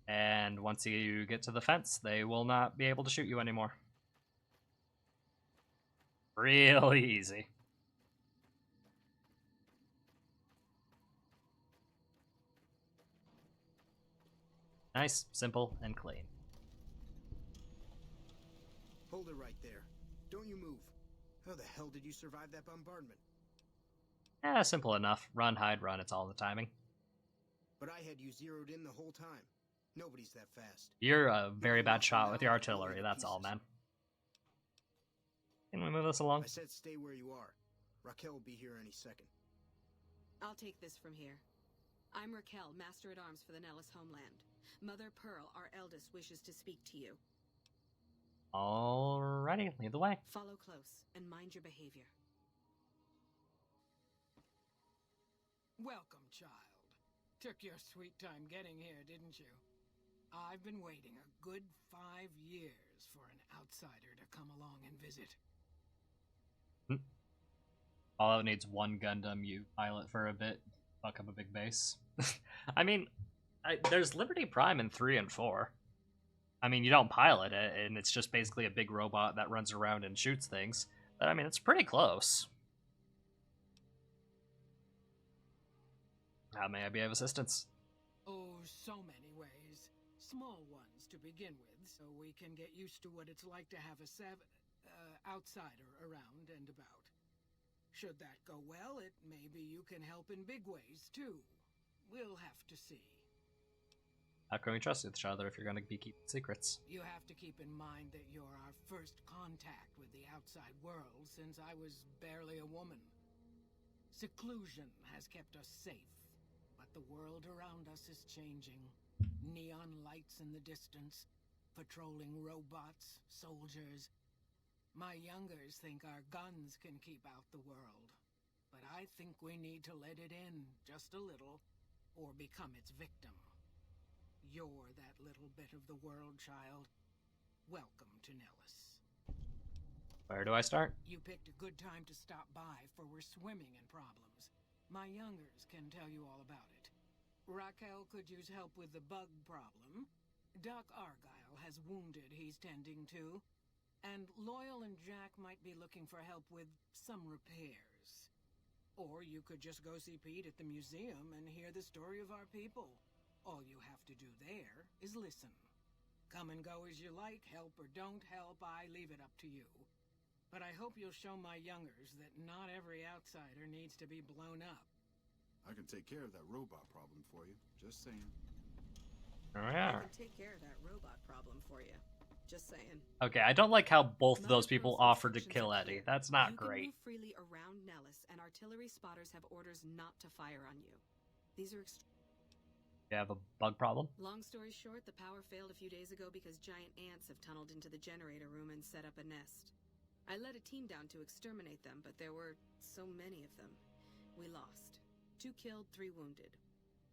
And once you get to the fence, they will not be able to shoot you anymore. Really easy. Nice, simple, and clean. Hold it right there. Don't you move. How the hell did you survive that bombardment? Simple enough. Run, hide, run. It's all the timing. But I had you zeroed in the whole time. Nobody's that fast. You're a very bad shot with your artillery, that's all, man. Can we move this along? I said stay where you are. Raquel will be here any second. I'll take this from here. I'm Raquel, Master-at-Arms for the Nellis homeland. Mother Pearl, our eldest, wishes to speak to you. Alrighty, lead the way. Follow close and mind your behavior. Welcome, child. Took your sweet time getting here, didn't you? I've been waiting a good 5 years for an outsider to come along and visit. Fallout needs one Gundam you pilot for a bit, fuck up a big base. I mean, there's Liberty Prime in 3 and 4. I mean, you don't pilot it, and it's just basically a big robot that runs around and shoots things. But I mean, it's pretty close. How may I be of assistance? Oh, so many ways. Small ones to begin with, so we can get used to what it's like to have a outsider around and about. Should that go well, it maybe you can help in big ways, too. We'll have to see. How can we trust each other if you're going to be keeping secrets? You have to keep in mind that you're our first contact with the outside world since I was barely a woman. Seclusion has kept us safe, but the world around us is changing. Neon lights in the distance, patrolling robots, soldiers. My youngers think our guns can keep out the world, but I think we need to let it in just a little, or become its victim. You're that little bit of the world, child. Welcome to Nellis. Where do I start? You picked a good time to stop by, for we're swimming in problems. My youngers can tell you all about it. Raquel could use help with the bug problem. Doc Argyle has wounded he's tending to. And Loyal and Jack might be looking for help with some repairs. Or you could just go see Pete at the museum and hear the story of our people. All you have to do there is listen. Come and go as you like, help or don't help, I leave it up to you. But I hope you'll show my youngers that not every outsider needs to be blown up. I can take care of that robot problem for you, just saying. Oh, yeah. I can take care of that robot problem for you. Just saying. Okay, I don't like how both of those people offered to kill Eddie. That's not great. You can move freely around Nellis, and artillery spotters have orders not to fire on you. These are You have a bug problem? Long story short, the power failed a few days ago because giant ants have tunneled into the generator room and set up a nest. I led a team down to exterminate them, but there were so many of them. We lost. 2 killed, 3 wounded.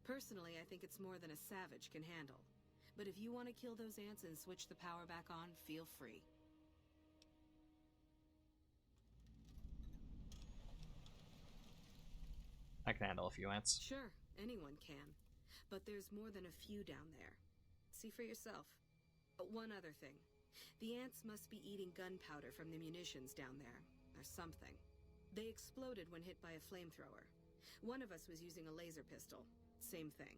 Personally, I think it's more than a savage can handle. But if you want to kill those ants and switch the power back on, feel free. I can handle a few ants. Sure, anyone can. But there's more than a few down there. See for yourself. One other thing. The ants must be eating gunpowder from the munitions down there, or something. They exploded when hit by a flamethrower. One of us was using a laser pistol. Same thing.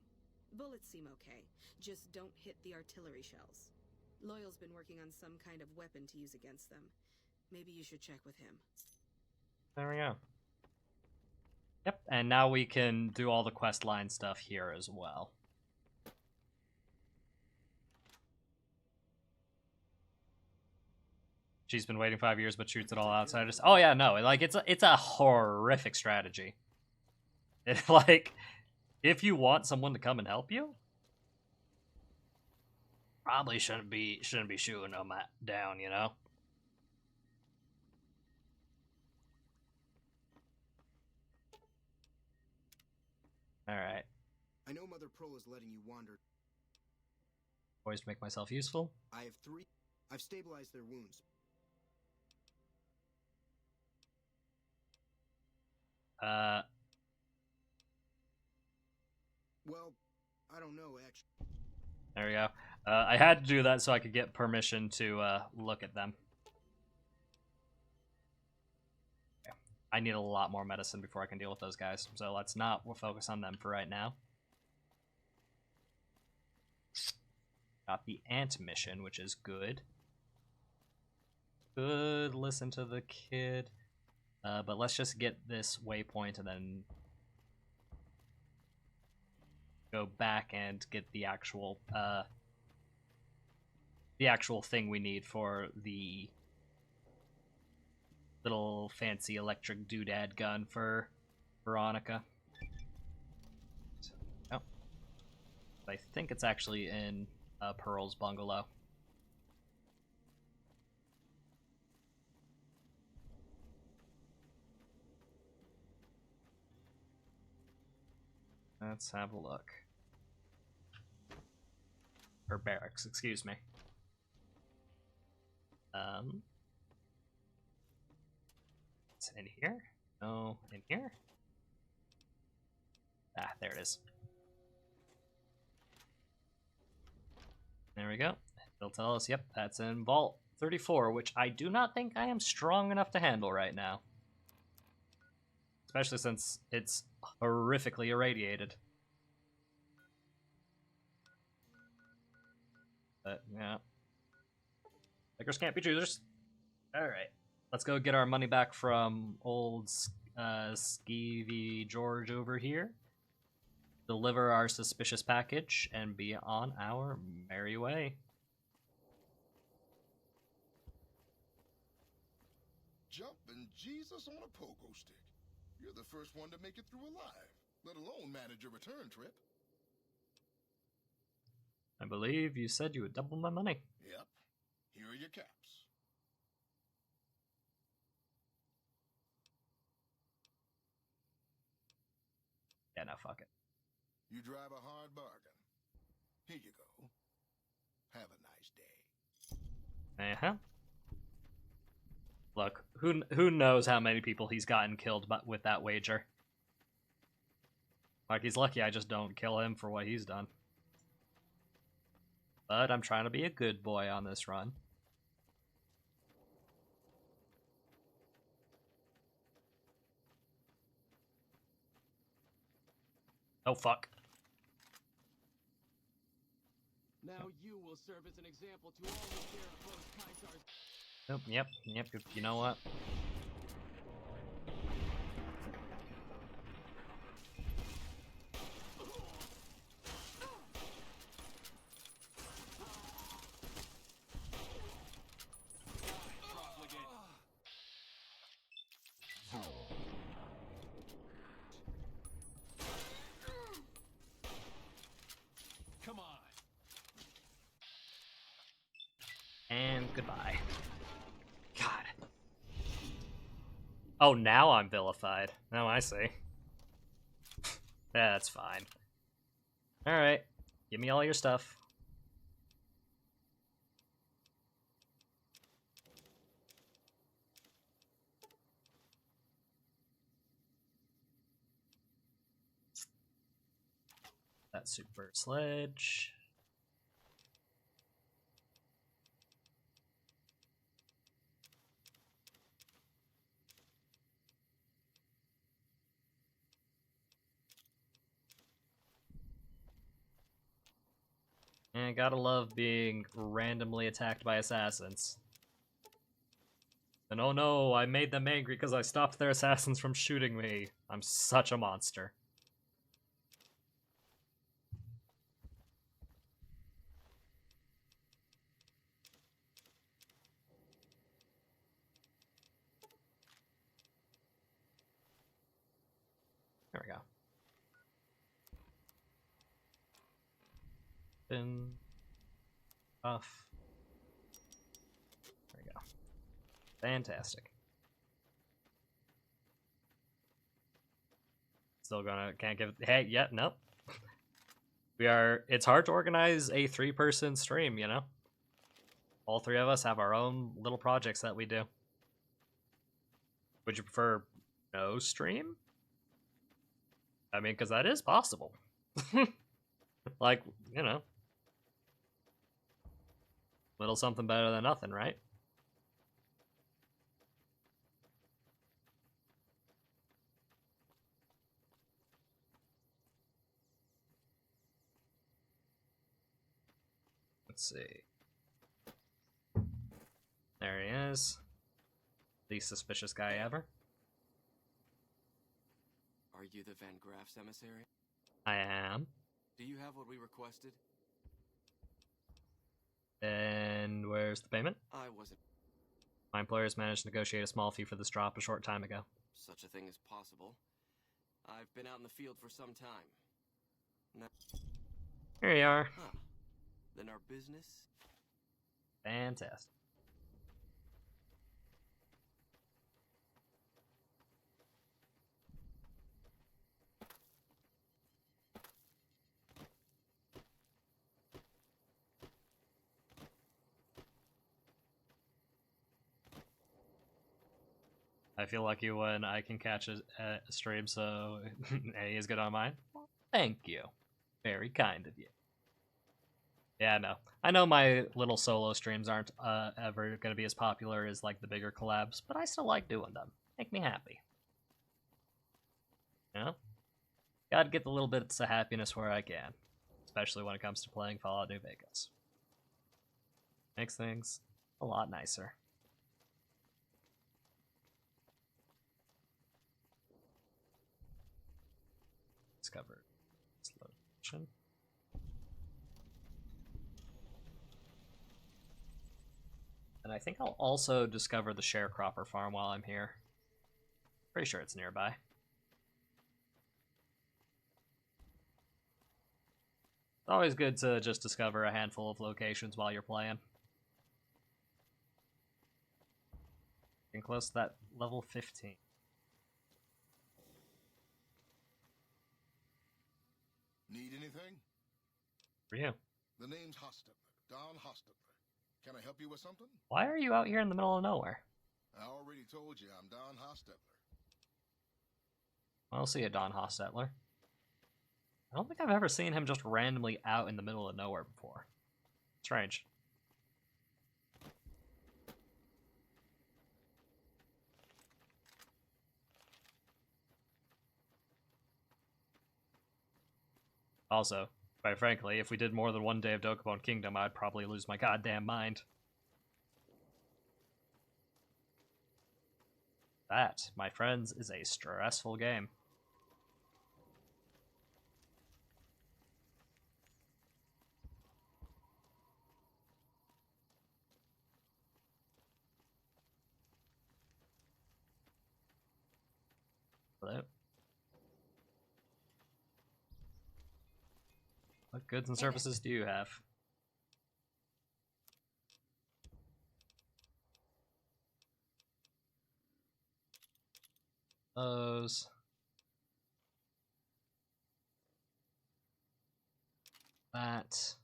Bullets seem okay, just don't hit the artillery shells. Loyal's been working on some kind of weapon to use against them. Maybe you should check with him. There we go. Yep, and now we can do all the quest line stuff here as well. She's been waiting 5 years, but shoots at all outsiders. Oh yeah, no, like it's a horrific strategy. It like, if you want someone to come and help you, probably shouldn't be shooting them down, you know. All right. I know Mother Pearl is letting you wander. Always to make myself useful. I have 3. I've stabilized their wounds. Well, I don't know, actually. There we go. I had to do that so I could get permission to look at them. Okay. I need a lot more medicine before I can deal with those guys, so let's not focus on them for right now. Got the ant mission, which is good. Good, listen to the kid. But let's just get this waypoint and then go back and get the actual thing we need for the little fancy electric doodad gun for Veronica. Oh, I think it's actually in Pearl's bungalow. Let's have a look. Or barracks, excuse me. It's in here? No, in here? Ah, there it is. There we go. They'll tell us, yep, that's in Vault 34, which I do not think I am strong enough to handle right now. Especially since it's horrifically irradiated. But, yeah. Beggars can't be choosers. Alright. Let's go get our money back from old Skeevy George over here. Deliver our suspicious package, and be on our merry way. Jumping Jesus on a pogo stick. You're the first one to make it through alive, let alone manage a return trip. I believe you said you would double my money. Yep. Here are your caps. Yeah, no, fuck it. You drive a hard bargain. Here you go. Have a nice day. Uh-huh. Look, who knows how many people he's gotten killed with that wager. Like, he's lucky I just don't kill him for what he's done. But I'm trying to be a good boy on this run. Oh, fuck. Now you will serve as an example to all who dare oppose Kaisar's... Oh, yep, you know what? Come on. And goodbye. God. Oh, now I'm vilified. Now I see. That's fine. Alright. Give me all your stuff. That super sledge. And gotta love being randomly attacked by assassins. And oh no, I made them angry because I stopped their assassins from shooting me. I'm such a monster. There we go. Then off. There we go. Fantastic. Still can't give, hey, yeah, nope. It's hard to organize a 3-person stream, you know? All 3 of us have our own little projects that we do. Would you prefer no stream? I mean, because that is possible. Like, you know. Little something better than nothing, right? Let's see. There he is. Least suspicious guy ever. Are you the Van Graff's emissary? I am. Do you have what we requested? And where's the payment? I wasn't. My employers managed to negotiate a small fee for this drop a short time ago. Such a thing is possible. I've been out in the field for some time. Now... Here you are. Huh. Then our business? Fantastic. I feel lucky when I can catch a stream, so A is good on mine. Thank you. Very kind of you. Yeah, no. I know my little solo streams aren't ever going to be as popular as like the bigger collabs, but I still like doing them. Make me happy. You know? Gotta get the little bits of happiness where I can. Especially when it comes to playing Fallout New Vegas. Makes things a lot nicer. Discover this location. And I think I'll also discover the sharecropper farm while I'm here. Pretty sure it's nearby. It's always good to just discover a handful of locations while you're playing. Getting close to that level 15. Need anything? For you. The name's Hostetler, Don Hostetler. Can I help you with something? Why are you out here in the middle of nowhere? I already told you I'm Don Hostetler. I'll see you, Don Hostetler. I don't think I've ever seen him just randomly out in the middle of nowhere before. Strange. Also, quite frankly, if we did more than one day of Dokapon Kingdom, I'd probably lose my goddamn mind. That, my friends, is a stressful game. Hello? What goods and services do you have? Those. That.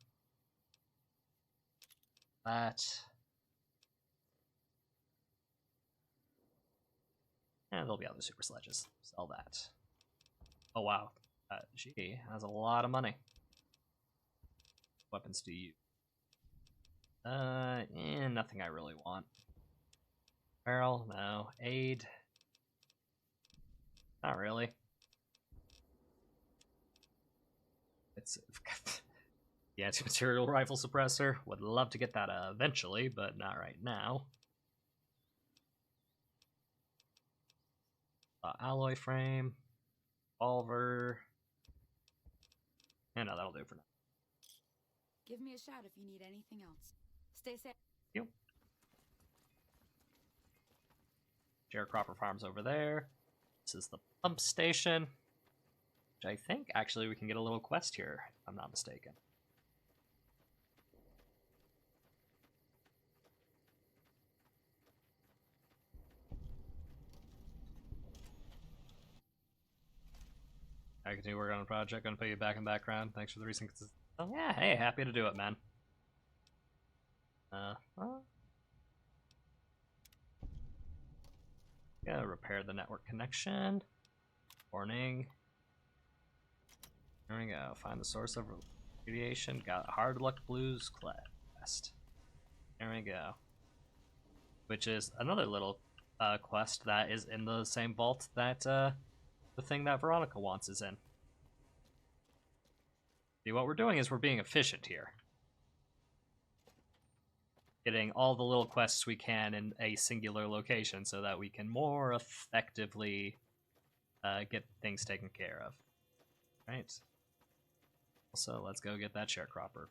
And there'll be other super sledges. Sell that. Oh wow. She has a lot of money. weapons do you? Nothing I really want. Barrel, no. Aid, not really. It's the anti-material rifle suppressor. Would love to get that eventually, but not right now. Alloy frame, revolver. Yeah, no, that'll do for now. Give me a shout if you need anything else. Stay safe. Yep. Sharecropper Farm's over there. This is the pump station. Which I think actually we can get a little quest here, if I'm not mistaken. I continue working on the project. Gonna put you back in background. Thanks for the recent. Oh yeah, hey, happy to do it, man. Well. Yeah, repair the network connection. Warning. There we go. Find the source of radiation. Got Hard Luck Blues quest. There we go. Which is another little quest that is in the same vault that the thing that Veronica wants is in. See, what we're doing is we're being efficient here. Getting all the little quests we can in a singular location so that we can more effectively get things taken care of. Right? Also, let's go get that sharecropper.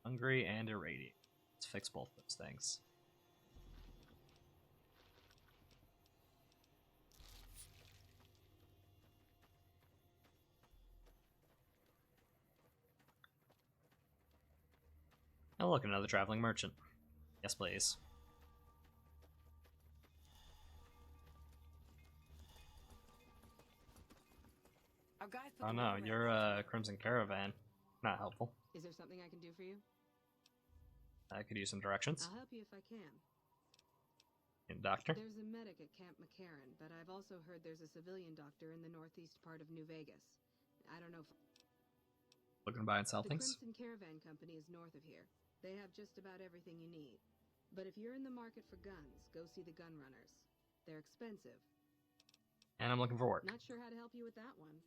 Hungry and irradiate. Let's fix both those things. Oh look, another traveling merchant. Yes, please. Oh no, you're a Crimson Caravan. Not helpful. Is there something I can do for you? I could use some directions. I'll help you if I can. Doctor? There's a medic at Camp McCarran, but I've also heard there's a civilian doctor in the northeast part of New Vegas. I don't know if... Looking to buy and sell things? The Crimson Caravan Company is north of here. They have just about everything you need. But if you're in the market for guns, go see the gun runners. They're expensive. And I'm looking for work. Not sure how to help you with that one.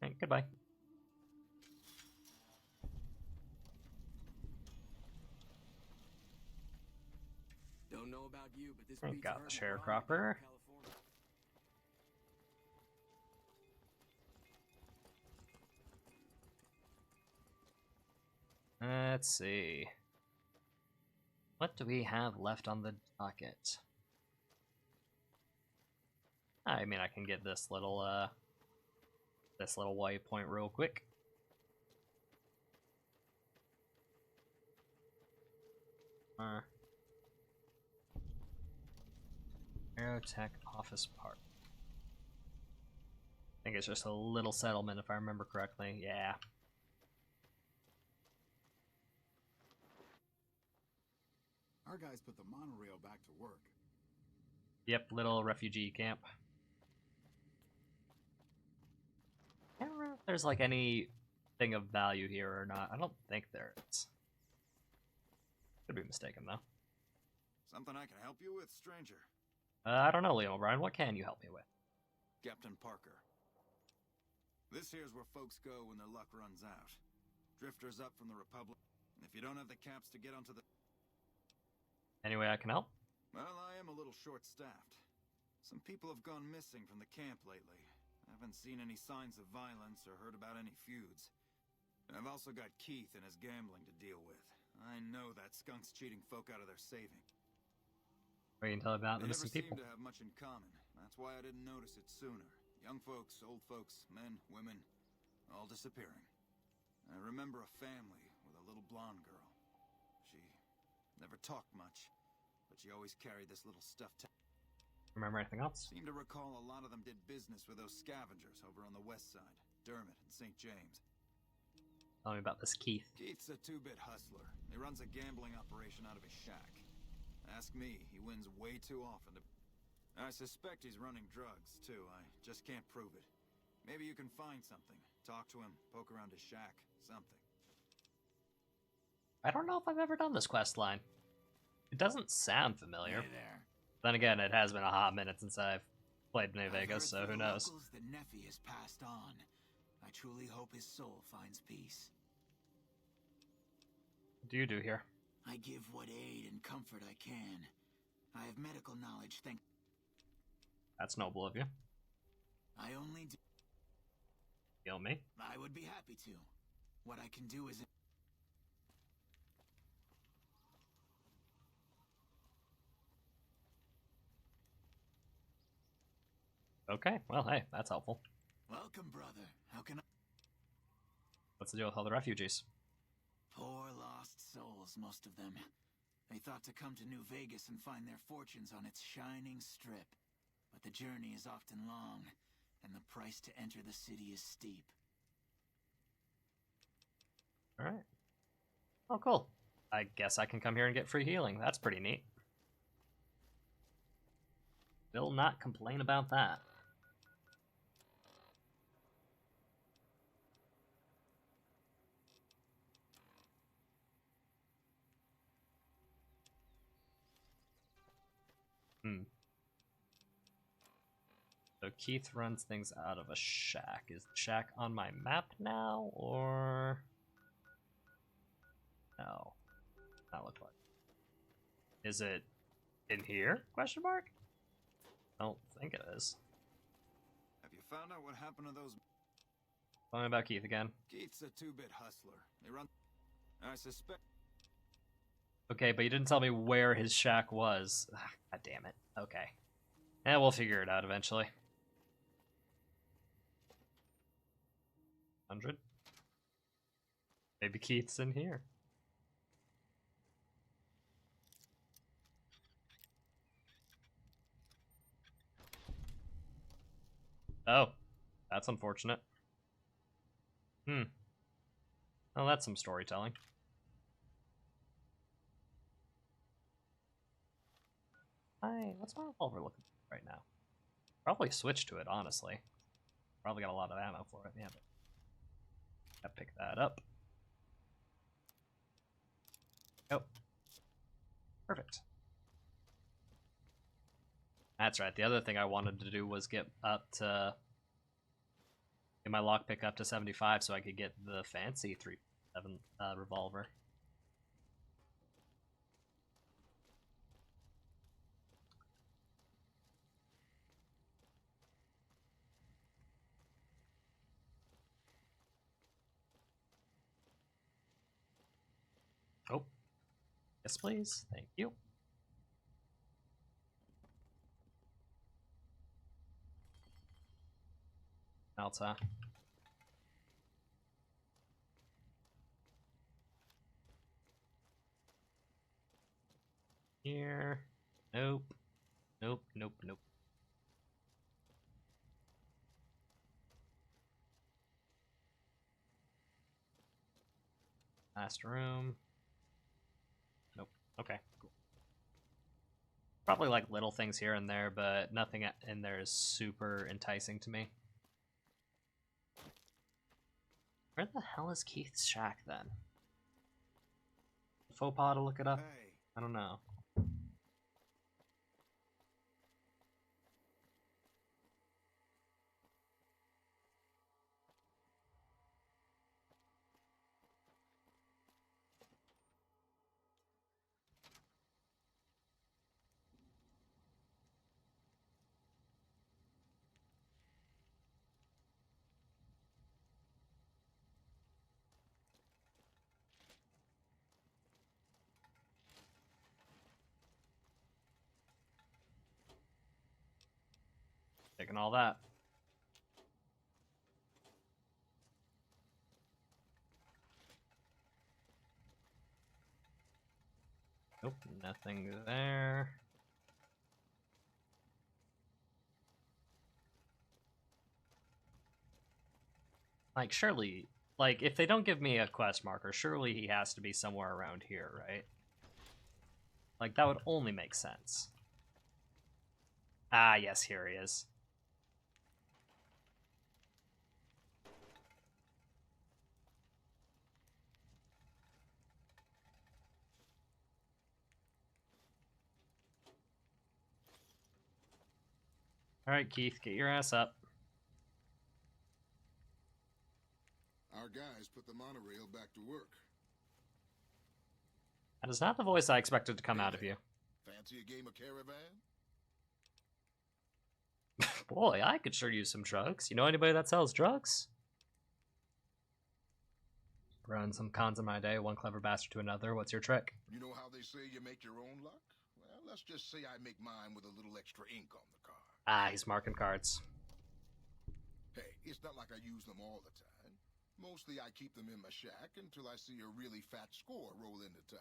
Okay, goodbye. Don't know about you, but this beats got the sharecropper. Let's see. What do we have left on the docket? I mean, I can get this little waypoint real quick. Aerotech Office Park. I think it's just a little settlement if I remember correctly. Yeah. Our guys put the monorail back to work. Yep, little refugee camp. I don't know if there's like anything of value here or not. I don't think there is. Could be mistaken though. Something I can help you with, stranger? I don't know, Liam O'Brien. What can you help me with? Captain Parker. This here's where folks go when their luck runs out. Drifters up from the Republic. And if you don't have the caps to get onto the... Any way I can help? Well, I am a little short-staffed. Some people have gone missing from the camp lately. I haven't seen any signs of violence or heard about any feuds. And I've also got Keith and his gambling to deal with. I know that skunk's cheating folk out of their saving. What can you tell about the They missing never people? seem to have much in common. That's why I didn't notice it sooner. Young folks, old folks, men, women, all disappearing. I remember a family with a little blonde girl. She never talked much, but she always carried this little stuffed... Remember anything else? Seem to recall a lot of them did business with those scavengers over on the west side, Dermot and St. James. Tell me about this Keith. Keith's a two-bit hustler. He runs a gambling operation out of his shack. Ask me, he wins way too often to... I suspect he's running drugs, too. I just can't prove it. Maybe you can find something. Talk to him, poke around his shack, something. I don't know if I've ever done this quest line. It doesn't sound familiar. Hey there. Then again, it has been a hot minute since I've played New Vegas, so I've heard who through the knows? locals that Nephi has passed on. I truly hope his soul finds peace. What do you do here? I give what aid and comfort I can. I have medical knowledge, thank... That's noble of you. I only do... Heal me? I would be happy to. What I can do is... Okay, well, hey, that's helpful. Welcome, brother. How can I... What's the deal with all the refugees? Poor lost souls, most of them. They thought to come to New Vegas and find their fortunes on its shining strip. But the journey is often long, and the price to enter the city is steep. Alright. Oh, cool. I guess I can come here and get free healing. That's pretty neat. Will not complain about that. So Keith runs things out of a shack. Is the shack on my map now, or... No. That look like. Is it in here? Question mark? I don't think it is. Have you found out what happened to those... Tell me about Keith again. Keith's a two-bit hustler. They run... I suspect... Okay, but you didn't tell me where his shack was. God damn it. Okay. We'll figure it out eventually. 100? Maybe Keith's in here. Oh, that's unfortunate. Oh, that's some storytelling. What's my revolver looking for right now? Probably switch to it, honestly. Probably got a lot of ammo for it. Yeah, but gotta pick that up. Oh, perfect. That's right. The other thing I wanted to do was get my lockpick up to 75 so I could get the fancy 3.7 revolver. Oh, yes, please. Thank you. Alta. Here. Nope. Nope, nope, nope. Last room. Nope. Okay, cool. Probably like little things here and there, but nothing in there is super enticing to me. Where the hell is Keith's shack then? Faux pas to look it up? Hey. I don't know. Taking all that. Nope, nothing there. Like, surely, like, if they don't give me a quest marker, surely he has to be somewhere around here, right? Like, that would only make sense. Ah, yes, here he is. Alright, Keith, get your ass up. Our guys put the monorail back to work. That is not the voice I expected to come out of you. Fancy a game of Caravan? Boy, I could sure use some drugs. You know anybody that sells drugs? Run some cons in my day, one clever bastard to another. What's your trick? You know how they say you make your own luck? Well, let's just say I make mine with a little extra ink on the card. Ah, he's marking cards. Hey, it's not like I use them all the time. Mostly I keep them in my shack until I see a really fat score roll into town.